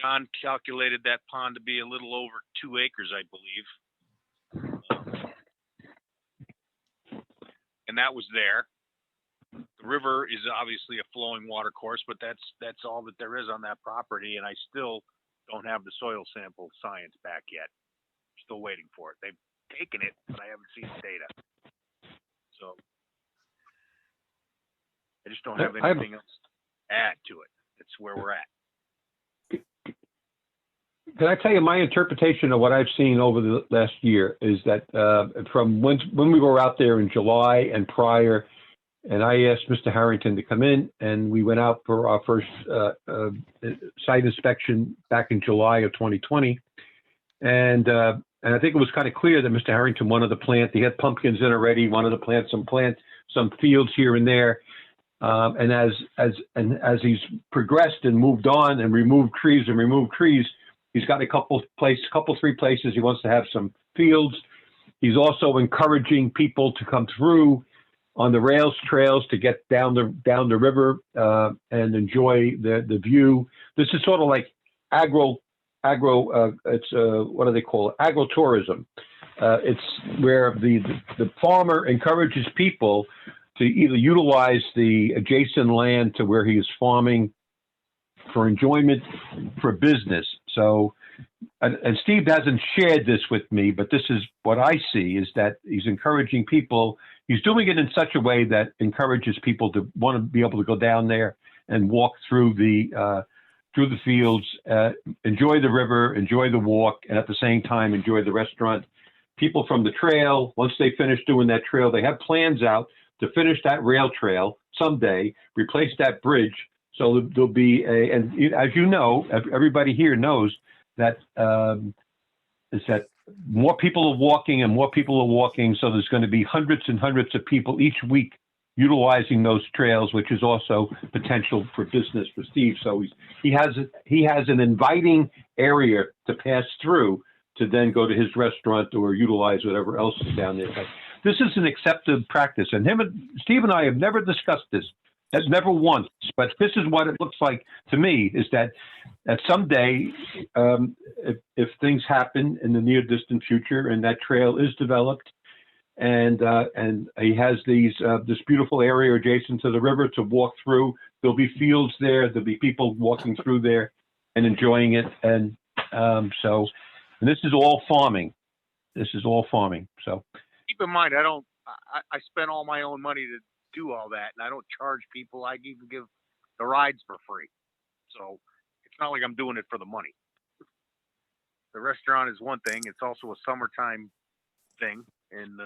John calculated that pond to be a little over 2 acres, I believe. And that was there. The river is obviously a flowing water course, but that's all that there is on that property. And I still don't have the soil sample science back yet. Still waiting for it. They've taken it, but I haven't seen the data. So I just don't have anything else to add to it. That's where we're at. Can I tell you my interpretation of what I've seen over the last year is that from when we were out there in July and prior, And I asked Mr. Harrington to come in, and we went out for our first site inspection back in July of 2020. And I think it was kind of clear that Mr. Harrington wanted to plant. He had pumpkins in already. Wanted to plant some fields here and there. And as he's progressed and moved on and removed trees, he's got a couple, three places he wants to have some fields. He's also encouraging people to come through on the rails trails to get down the river and enjoy the view. This is sort of like it's what do they call it? Agrotourism. It's where the farmer encourages people to either utilize the adjacent land to where he is farming for enjoyment, for business. So, and Steve hasn't shared this with me, but this is what I see, is that he's encouraging people. He's doing it in such a way that encourages people to want to be able to go down there and walk through the fields, enjoy the river, enjoy the walk, and at the same time enjoy the restaurant. People from the trail, once they finish doing that trail, they have plans out to finish that rail trail someday, replace that bridge. So there'll be and as you know, everybody here knows that is that more people are walking and more people are walking. So there's going to be hundreds and hundreds of people each week utilizing those trails, which is also potential for business for Steve. So he has an inviting area to pass through to then go to his restaurant or utilize whatever else is down there. But this is an accepted practice, and Steve and I have never discussed this. That's never once, but this is what it looks like to me, is that someday, if things happen in the near distant future and that trail is developed, and he has this beautiful area adjacent to the river to walk through, there'll be fields there, there'll be people walking through there and enjoying it. And and this is all farming. So Keep in mind, I spend all my own money to do all that, and I don't charge people. I even give the rides for free. So it's not like I'm doing it for the money. The restaurant is one thing. It's also a summertime thing. And,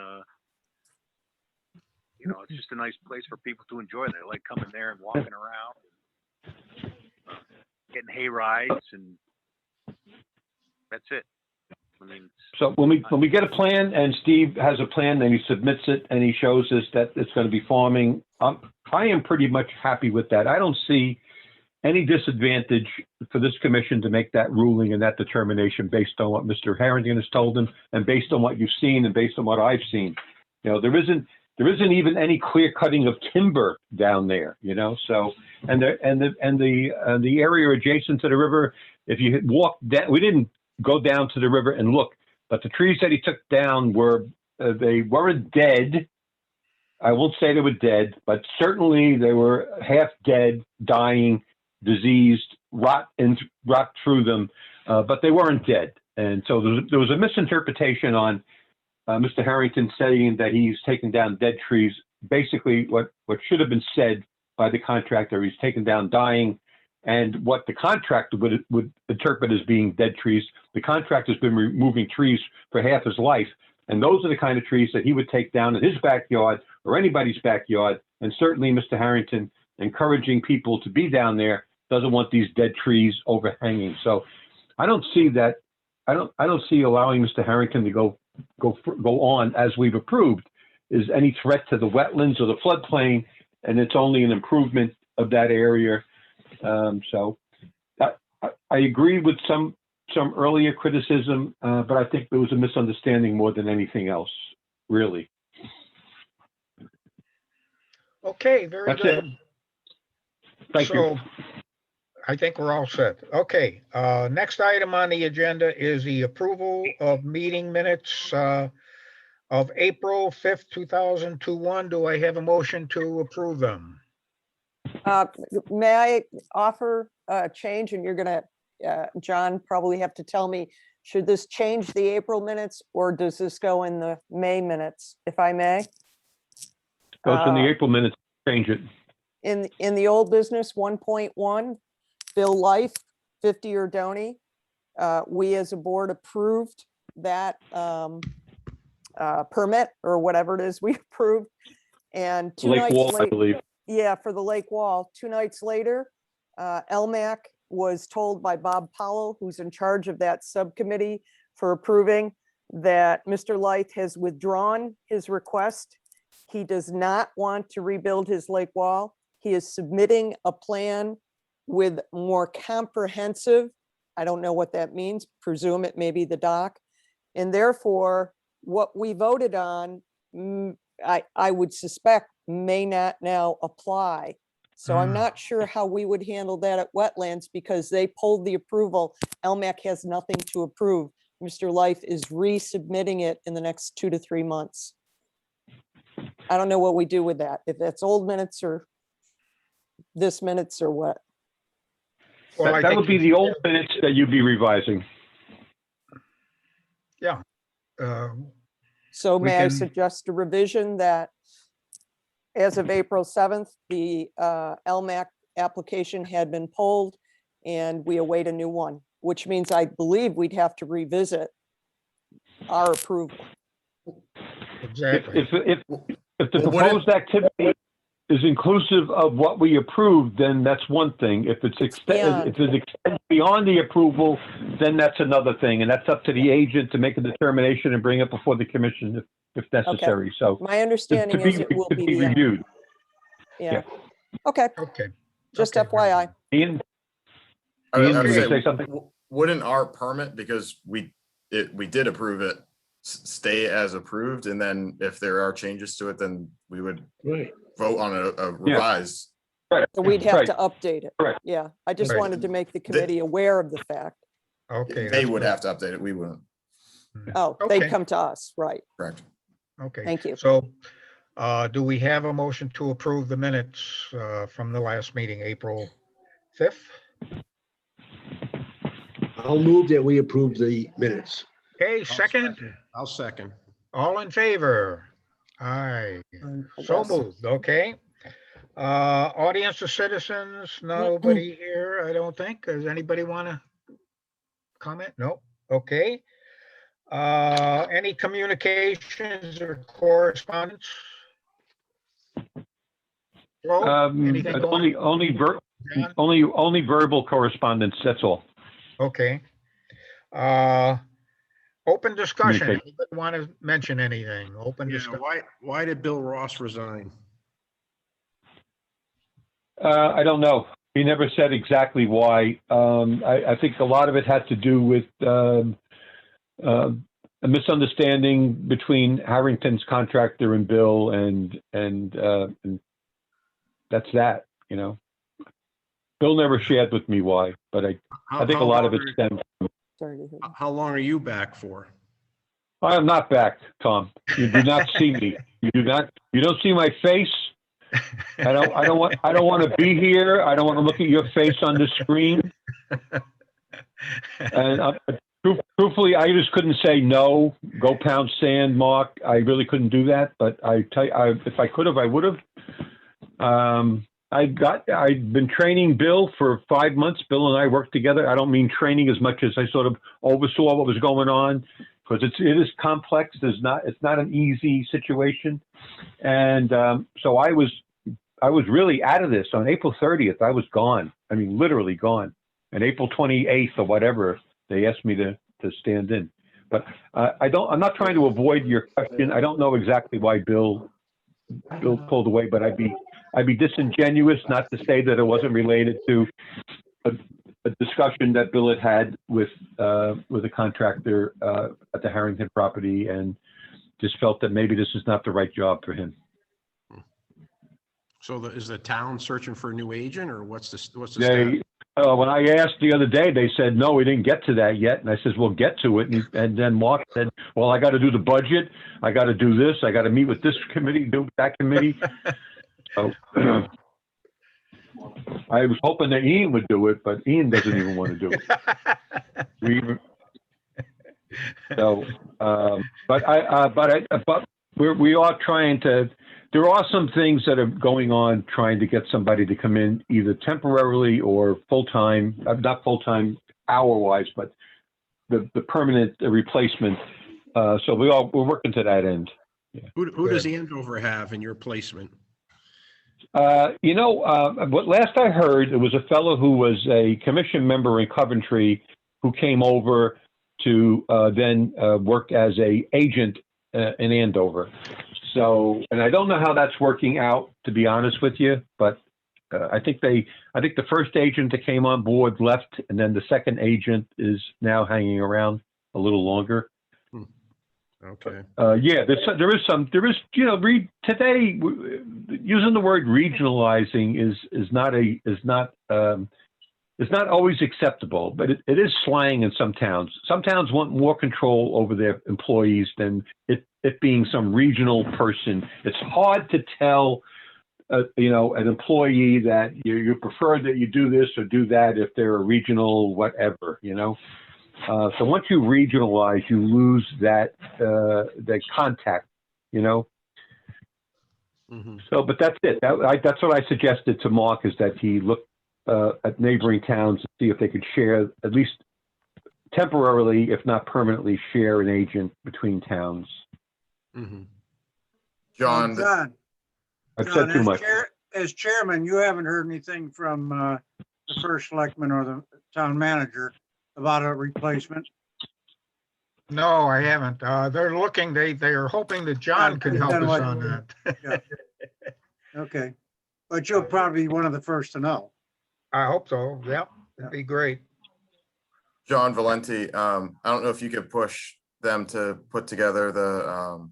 it's just a nice place for people to enjoy. They like coming there and walking around, getting hay rides, and that's it. I mean, so when we get a plan and Steve has a plan and he submits it and he shows us that it's going to be farming, I am pretty much happy with that. I don't see any disadvantage for this commission to make that ruling and that determination based on what Mr. Harrington has told them and based on what you've seen and based on what I've seen. There isn't even any clear cutting of timber down there. So and the area adjacent to the river, if you walk down, we didn't go down to the river and look, but the trees that he took down they weren't dead. I won't say they were dead, but certainly they were half dead, dying, diseased, rot through them, but they weren't dead. And so there was a misinterpretation on Mr. Harrington saying that he's taken down dead trees. Basically, what should have been said by the contractor, he's taken down dying, and what the contractor would interpret as being dead trees. The contractor's been removing trees for half his life, and those are the kind of trees that he would take down in his backyard or anybody's backyard. And certainly Mr. Harrington, encouraging people to be down there, doesn't want these dead trees overhanging. So I don't see that. I don't see allowing Mr. Harrington to go on as we've approved is any threat to the wetlands or the floodplain, and it's only an improvement of that area. So I agree with some earlier criticism, but I think there was a misunderstanding more than anything else, really. Okay, very That's good. it. Thank you. I think we're all set. Okay, next item on the agenda is the approval of meeting minutes of April 5th, 2021. Do I have a motion to approve them? May I offer a change? And you're gonna, John, probably have to tell me, should this change the April minutes or does this go in the May minutes, if I may? Goes in the April minutes, change it. In the old business 1.1, Bill Life, 50 Erdoney, we as a board approved that permit or whatever it is we approved. And two Lake nights Wall, I late, believe. yeah, for the lake wall. 2 nights later, LMAC was told by Bob Powell, who's in charge of that subcommittee for approving, that Mr. Leith has withdrawn his request. He does not want to rebuild his lake wall. He is submitting a plan with more comprehensive, I don't know what that means, presume it may be the dock. And therefore, what we voted on, I would suspect may not now apply. So I'm not sure how we would handle that at Wetlands because they pulled the approval. LMAC has nothing to approve. Mr. Leith is resubmitting it in the next 2 to 3 months. I don't know what we do with that, if that's old minutes or this minutes or what. Well, I That think would be the old minutes that you'd be revising. So We may I can- suggest a revision that as of April 7th, the LMAC application had been pulled and we await a new one, which means I believe we'd have to revisit our approval. Exactly. If the Well, proposed activity is inclusive of what we approved, then that's one thing. If it's Beyond. extended beyond the approval, then that's another thing. And that's up to the agent to make a determination and bring it before the commission if necessary. So My understanding is it will to be be beyond. reviewed. Yeah. Okay, Okay. just Okay, very FYI. Ian, I would Ian, you say, gonna say something? Wouldn't our permit, because we did approve it, stay as approved, and then if there are changes to it, then we would Right. vote on a revised. So we'd have Right. to update it. Correct. Yeah, I just Right. wanted to make the committee aware of the fact. Okay. They that's would good. have to update it, we wouldn't, Oh, Okay. they'd come to us, right? correct? Okay. Thank you. So, do we have a motion to approve the minutes from the last meeting, April 5th? I'll move that we approve the minutes. Okay, second, I'll second. all in favor? Aye, I so guess. moved, okay. Audience of citizens, nobody here, I don't think. Does anybody want to comment? No, okay. Any communications or correspondence? Flo, anything going? Only verbal correspondence, that's all. Okay. Open discussion. Communicate. Anybody want to mention anything? Open Yeah, discussion. why did Bill Ross resign? I don't know. He never said exactly why. I think a lot of it had to do with a misunderstanding between Harrington's contractor and Bill, and that's that. You know, Bill never shared with me why, but I think a lot of it stemmed from. Sorry to hear that. How long are you back for? I am not back, Tom. You do not see me. You don't see my face. I don't want to be here. I don't want to look at your face on the screen. And truthfully, I just couldn't say no. Go pound sand, Mark. I really couldn't do that. But if I could have, I would have. I've been training Bill for 5 months. Bill and I worked together. I don't mean training as much as I sort of oversaw what was going on, because it is complex. It's not an easy situation. And so I was really out of this. On April 30th, I was gone. I mean, literally gone. And April 28th or whatever, they asked me to stand in. But I'm not trying to avoid your question. I don't know exactly why Bill pulled away, but I'd be disingenuous not to say that it wasn't related to a discussion that Bill had with a contractor at the Harrington property, and just felt that maybe this is not the right job for him. So is the town searching for a new agent, or what's the status? When I asked the other day, they said, no, we didn't get to that yet. And I says, we'll get to it. And then Mark said, well, I got to do the budget. I got to do this. I got to meet with this committee, do that committee. So I was hoping that Ian would do it, but Ian doesn't even want to do it. But we are trying to. There are some things that are going on, trying to get somebody to come in either temporarily or full-time, not full-time hour-wise, but the permanent replacement. So we're working to that end. Who does Andover have in your placement? What last I heard, it was a fellow who was a commission member in Coventry who came over to then work as a agent in Andover. So, and I don't know how that's working out, to be honest with you, but I think the first agent that came on board left, and then the second agent is now hanging around a little longer. Okay. Yeah, there is, today using the word regionalizing is not always acceptable, but it is slang in some towns. Some towns want more control over their employees than it being some regional person. It's hard to tell, an employee that you prefer that you do this or do that if they're a regional whatever, So once you regionalize, you lose that contact, Mhm. So, but that's it. That's what I suggested to Mark, is that he look at neighboring towns to see if they could share, at least temporarily, if not permanently, share an agent between towns. Mhm. John, John, I've said too much. As chairman, you haven't heard anything from the first selectman or the town manager about a replacement? No, I haven't. They're looking, they are hoping that John can help us on that. Yeah. Okay, but you'll probably be one of the first to know. I hope so. Yep, it'd be great. John Valenti, I don't know if you could push them to put together the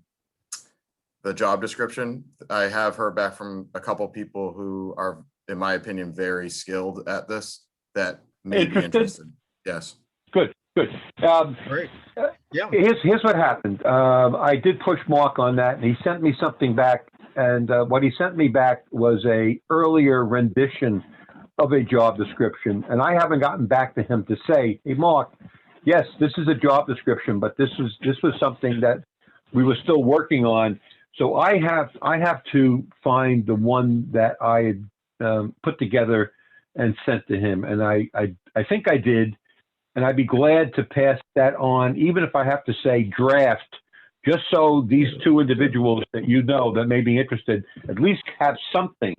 job description. I have heard back from a couple people who are, in my opinion, very skilled at this, that may be interested. Yes. Good. Great. Yeah. Here's what happened. I did push Mark on that, and he sent me something back. And what he sent me back was a earlier rendition of a job description. And I haven't gotten back to him to say, hey, Mark, yes, this is a job description, but this was something that we were still working on. So I have to find the one that I had put together and sent to him. And I think I did. And I'd be glad to pass that on, even if I have to say draft, just so these two individuals that that may be interested, at least have something.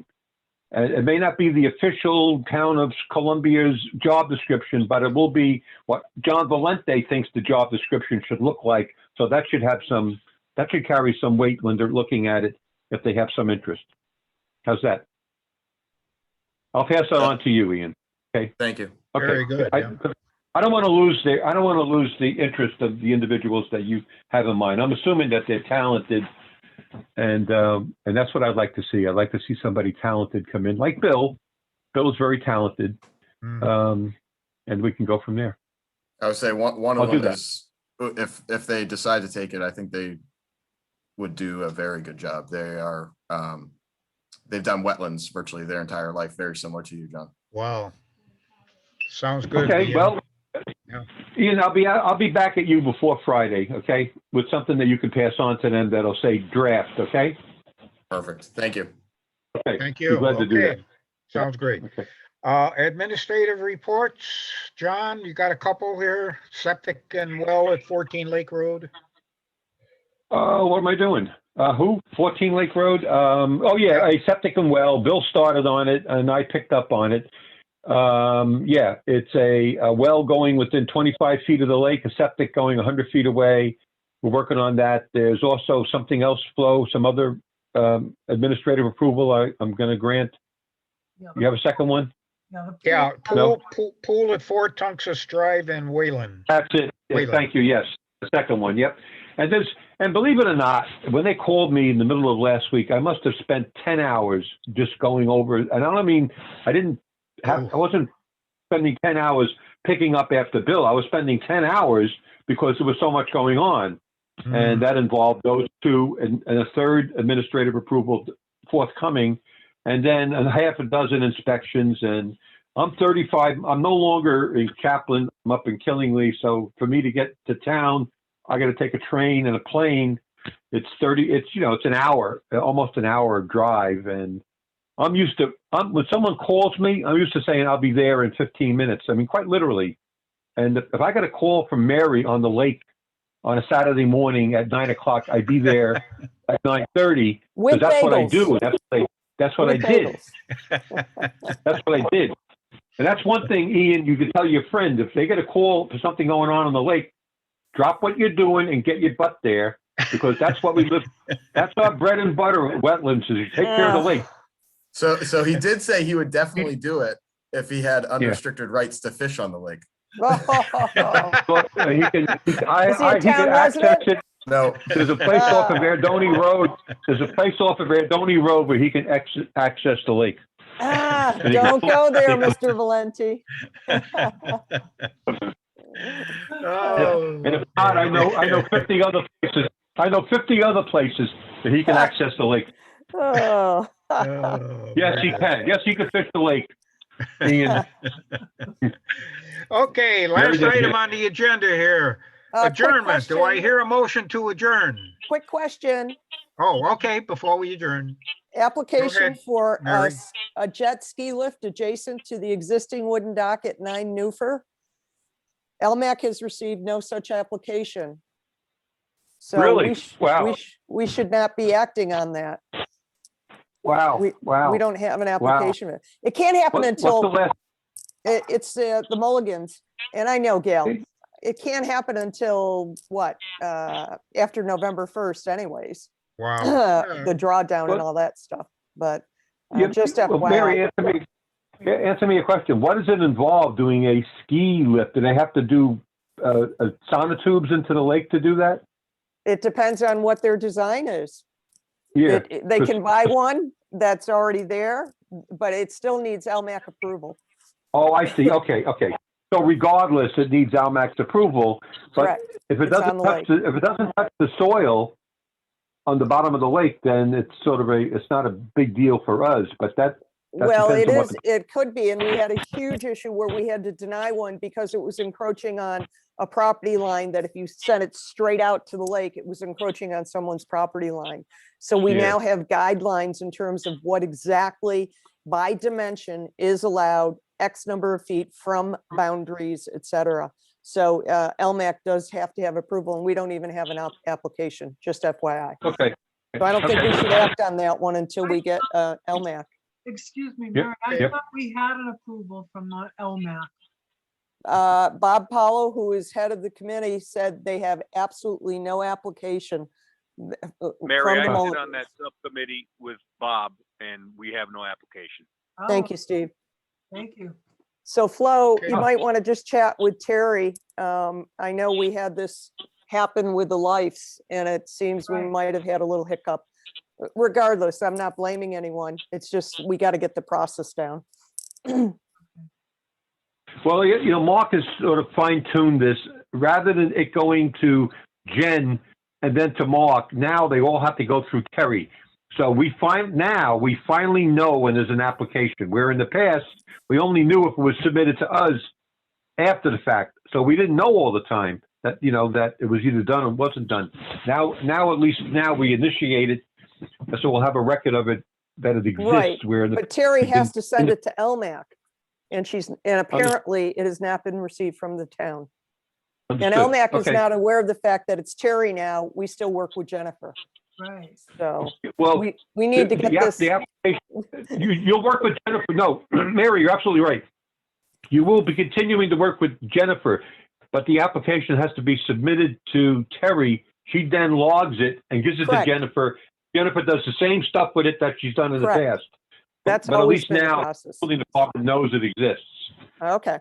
It may not be the official Town of Columbia's job description, but it will be what John Valente thinks the job description should look like. So that should carry some weight when they're looking at it, if they have some interest. How's that? I'll pass that on to you, Ian. Okay. Thank you. Okay. Very good. Yeah. I don't want to lose the interest of the individuals that you have in mind. I'm assuming that they're talented, and that's what I'd like to see. I'd like to see somebody talented come in, like Bill. Bill is very talented, and we can go from there. I would say one of them is, if they decide to take it, I think they would do a very good job. They are they've done wetlands virtually their entire life, very similar to you, John. Wow. Sounds good. Okay, Ian. well, Yeah. Ian, I'll be back at you before Friday, okay, with something that you can pass on to them that'll say draft, okay? Perfect. Thank you. Okay. Thank you. Be glad to do that. Okay. Sounds great. Okay. Administrative reports. John, you got a couple here. Septic and well at 14 Lake Road. What am I doing? Who? 14 Lake Road? Oh yeah, a septic and well. Bill started on it and I picked up on it. Yeah, it's a well going within 25 feet of the lake, a septic going 100 feet away. We're working on that. There's also something else, Flo, some other administrative approval I'm going to grant. Yeah, You have a second one? Yeah, No. pool at Fort Tungus Drive in Wayland. That's it. Yeah, Wayland. thank you. Yes, the second one. Yep. And believe it or not, when they called me in the middle of last week, I must have spent 10 hours just going over. And I don't mean I wasn't spending 10 hours picking up after Bill. I was spending 10 hours because there was so much going on. And that involved those two and a third administrative approval forthcoming, and then a half a dozen inspections. And I'm 35. I'm no longer in Chaplin. I'm up in Killingly. So for me to get to town, I got to take a train and a plane. It's an hour, almost an hour drive. And I'm used to, when someone calls me, I'm used to saying I'll be there in 15 minutes. I mean, quite literally. And if I got a call from Mary on the lake on a Saturday morning at 9 o'clock, I'd be there at 9:30, With because that's what I bagels. do. That's what I With did. bagels. That's what I did. And that's one thing, Ian, you can tell your friend, if they get a call for something going on the lake, drop what you're doing and get your butt there, because that's what we live. That's our bread and butter at Wetlands, is you take care of the lake. So he did say he would definitely do it if he had unrestricted rights to fish on the lake. But, he can, Is he a he town can access resident? it. No, There's a place off of Erdoney Road. There's a place off of Erdoney Road where he can access the lake. Don't go there, Mr. Valenti. Oh, And if not, I know 50 other places. I know 50 other places that he can access the lake. Oh. oh, Yes, he man. can. Yes, he can fish the lake. Ian. Okay, Very last good. item on the agenda here. Quick Adjournment. Do I question. hear a motion to adjourn? Quick question. Oh, okay, before we adjourn. Application ahead, for Mary. a jet ski lift adjacent to the existing wooden dock at 9 Newfer. LMAC has received no such application. So Really? Wow. we should not be acting on that. Wow. We don't have an application. It can't happen What's until the last? it's the Mulligans. And I know, Gail, it can't happen until what? After November 1st anyways. Wow. The drawdown and Well, all that stuff, but Yeah, just well, Mary, FYI. answer me a question. What does it involve doing a ski lift? Do they have to do sonotubes into the lake to do that? It depends on what their design is. Yeah. They can buy one that's already there, but it still needs LMAC approval. Oh, I see. Okay. So regardless, it needs Almac's approval. But Correct. if it It's on doesn't the touch lake. if it doesn't touch the soil on the bottom of the lake, then it's sort of it's not a big deal for us. But that Well, depends it on what is, it could be, and we had a huge issue where we had to deny one because it was encroaching on a property line that if you sent it straight out to the lake, it was encroaching on someone's property line. So we Yeah. now have guidelines in terms of what exactly by dimension is allowed, X number of feet from boundaries, et cetera. So LMAC does have to have approval, and we don't even have an application, just FYI. Okay. So I don't think we Okay. should act on that one until we get LMAC. Excuse me, Yep, Mary, I yep. thought we had an approval from the LMAC. Bob Paulo, who is head of the committee, said they have absolutely no application. Mary, I from the sit Mulli- on that subcommittee with Bob, and we have no application. Thank Oh, you, Steve. Thank you. So Flo, Okay. you might want to just chat with Terry. I know we had this happen with the lifes, and it seems we Right. might have had a little hiccup. Regardless, I'm not blaming anyone. It's just, we got to get the process down. Well, Mark has sort of fine-tuned this. Rather than it going to Jen and then to Mark, now they all have to go through Terry. So we finally know when there's an application, where in the past, we only knew if it was submitted to us after the fact. So we didn't know all the time that, that it was either done or wasn't done. Now at least we initiate it, so we'll have a record of it, that it exists. Right, Where but Terry has to send in it to LMAC. And apparently it has not been received from the town. And Understood. LMAC is Okay. not aware of the fact that it's Terry now. We still work with Jennifer. Right. So Well, we need to get this. The application, you'll work with Jennifer. No, Mary, you're absolutely right. You will be continuing to work with Jennifer, but the application has to be submitted to Terry. She then logs it and gives it Correct. to Jennifer. Jennifer does the same stuff with it that she's done in the Correct. past. That's but at always least been the now, process. the building department knows it exists. Okay,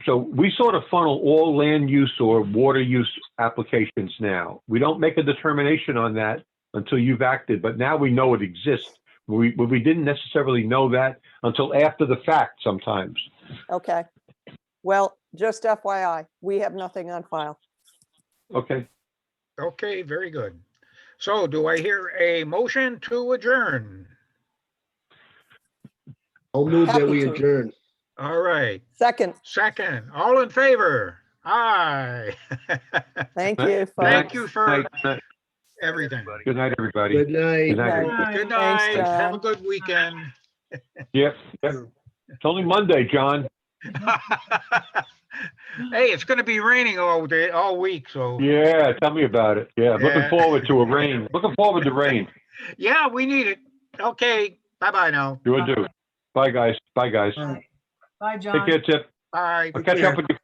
So we sort of funnel all land use or water use applications now. We don't make a determination on that until you've acted, but now we know it exists. We didn't necessarily know that until after the fact sometimes. okay. Well, just FYI, we have nothing on file. Okay. Okay, very good. So do I hear a motion to adjourn? I'll move that Happy we to. adjourn. All right, Second, second, all in favor? Aye. thank Right. you. Thank folks. you for Good everything. night, Good night, everybody. Good night. Good night. Good everybody. Good Thanks, night, have a John. good weekend. Yep. It's only Monday, John. Hey, it's gonna be raining all day, all week, so. Yeah, tell me about it. Yeah, Yeah. looking forward to a rain. Looking forward to rain. Yeah, we need it. Okay, bye-bye now. Do. Bye, guys. Bye, guys. Bye, John. Take care, Tip. Bye. I'll catch up with you.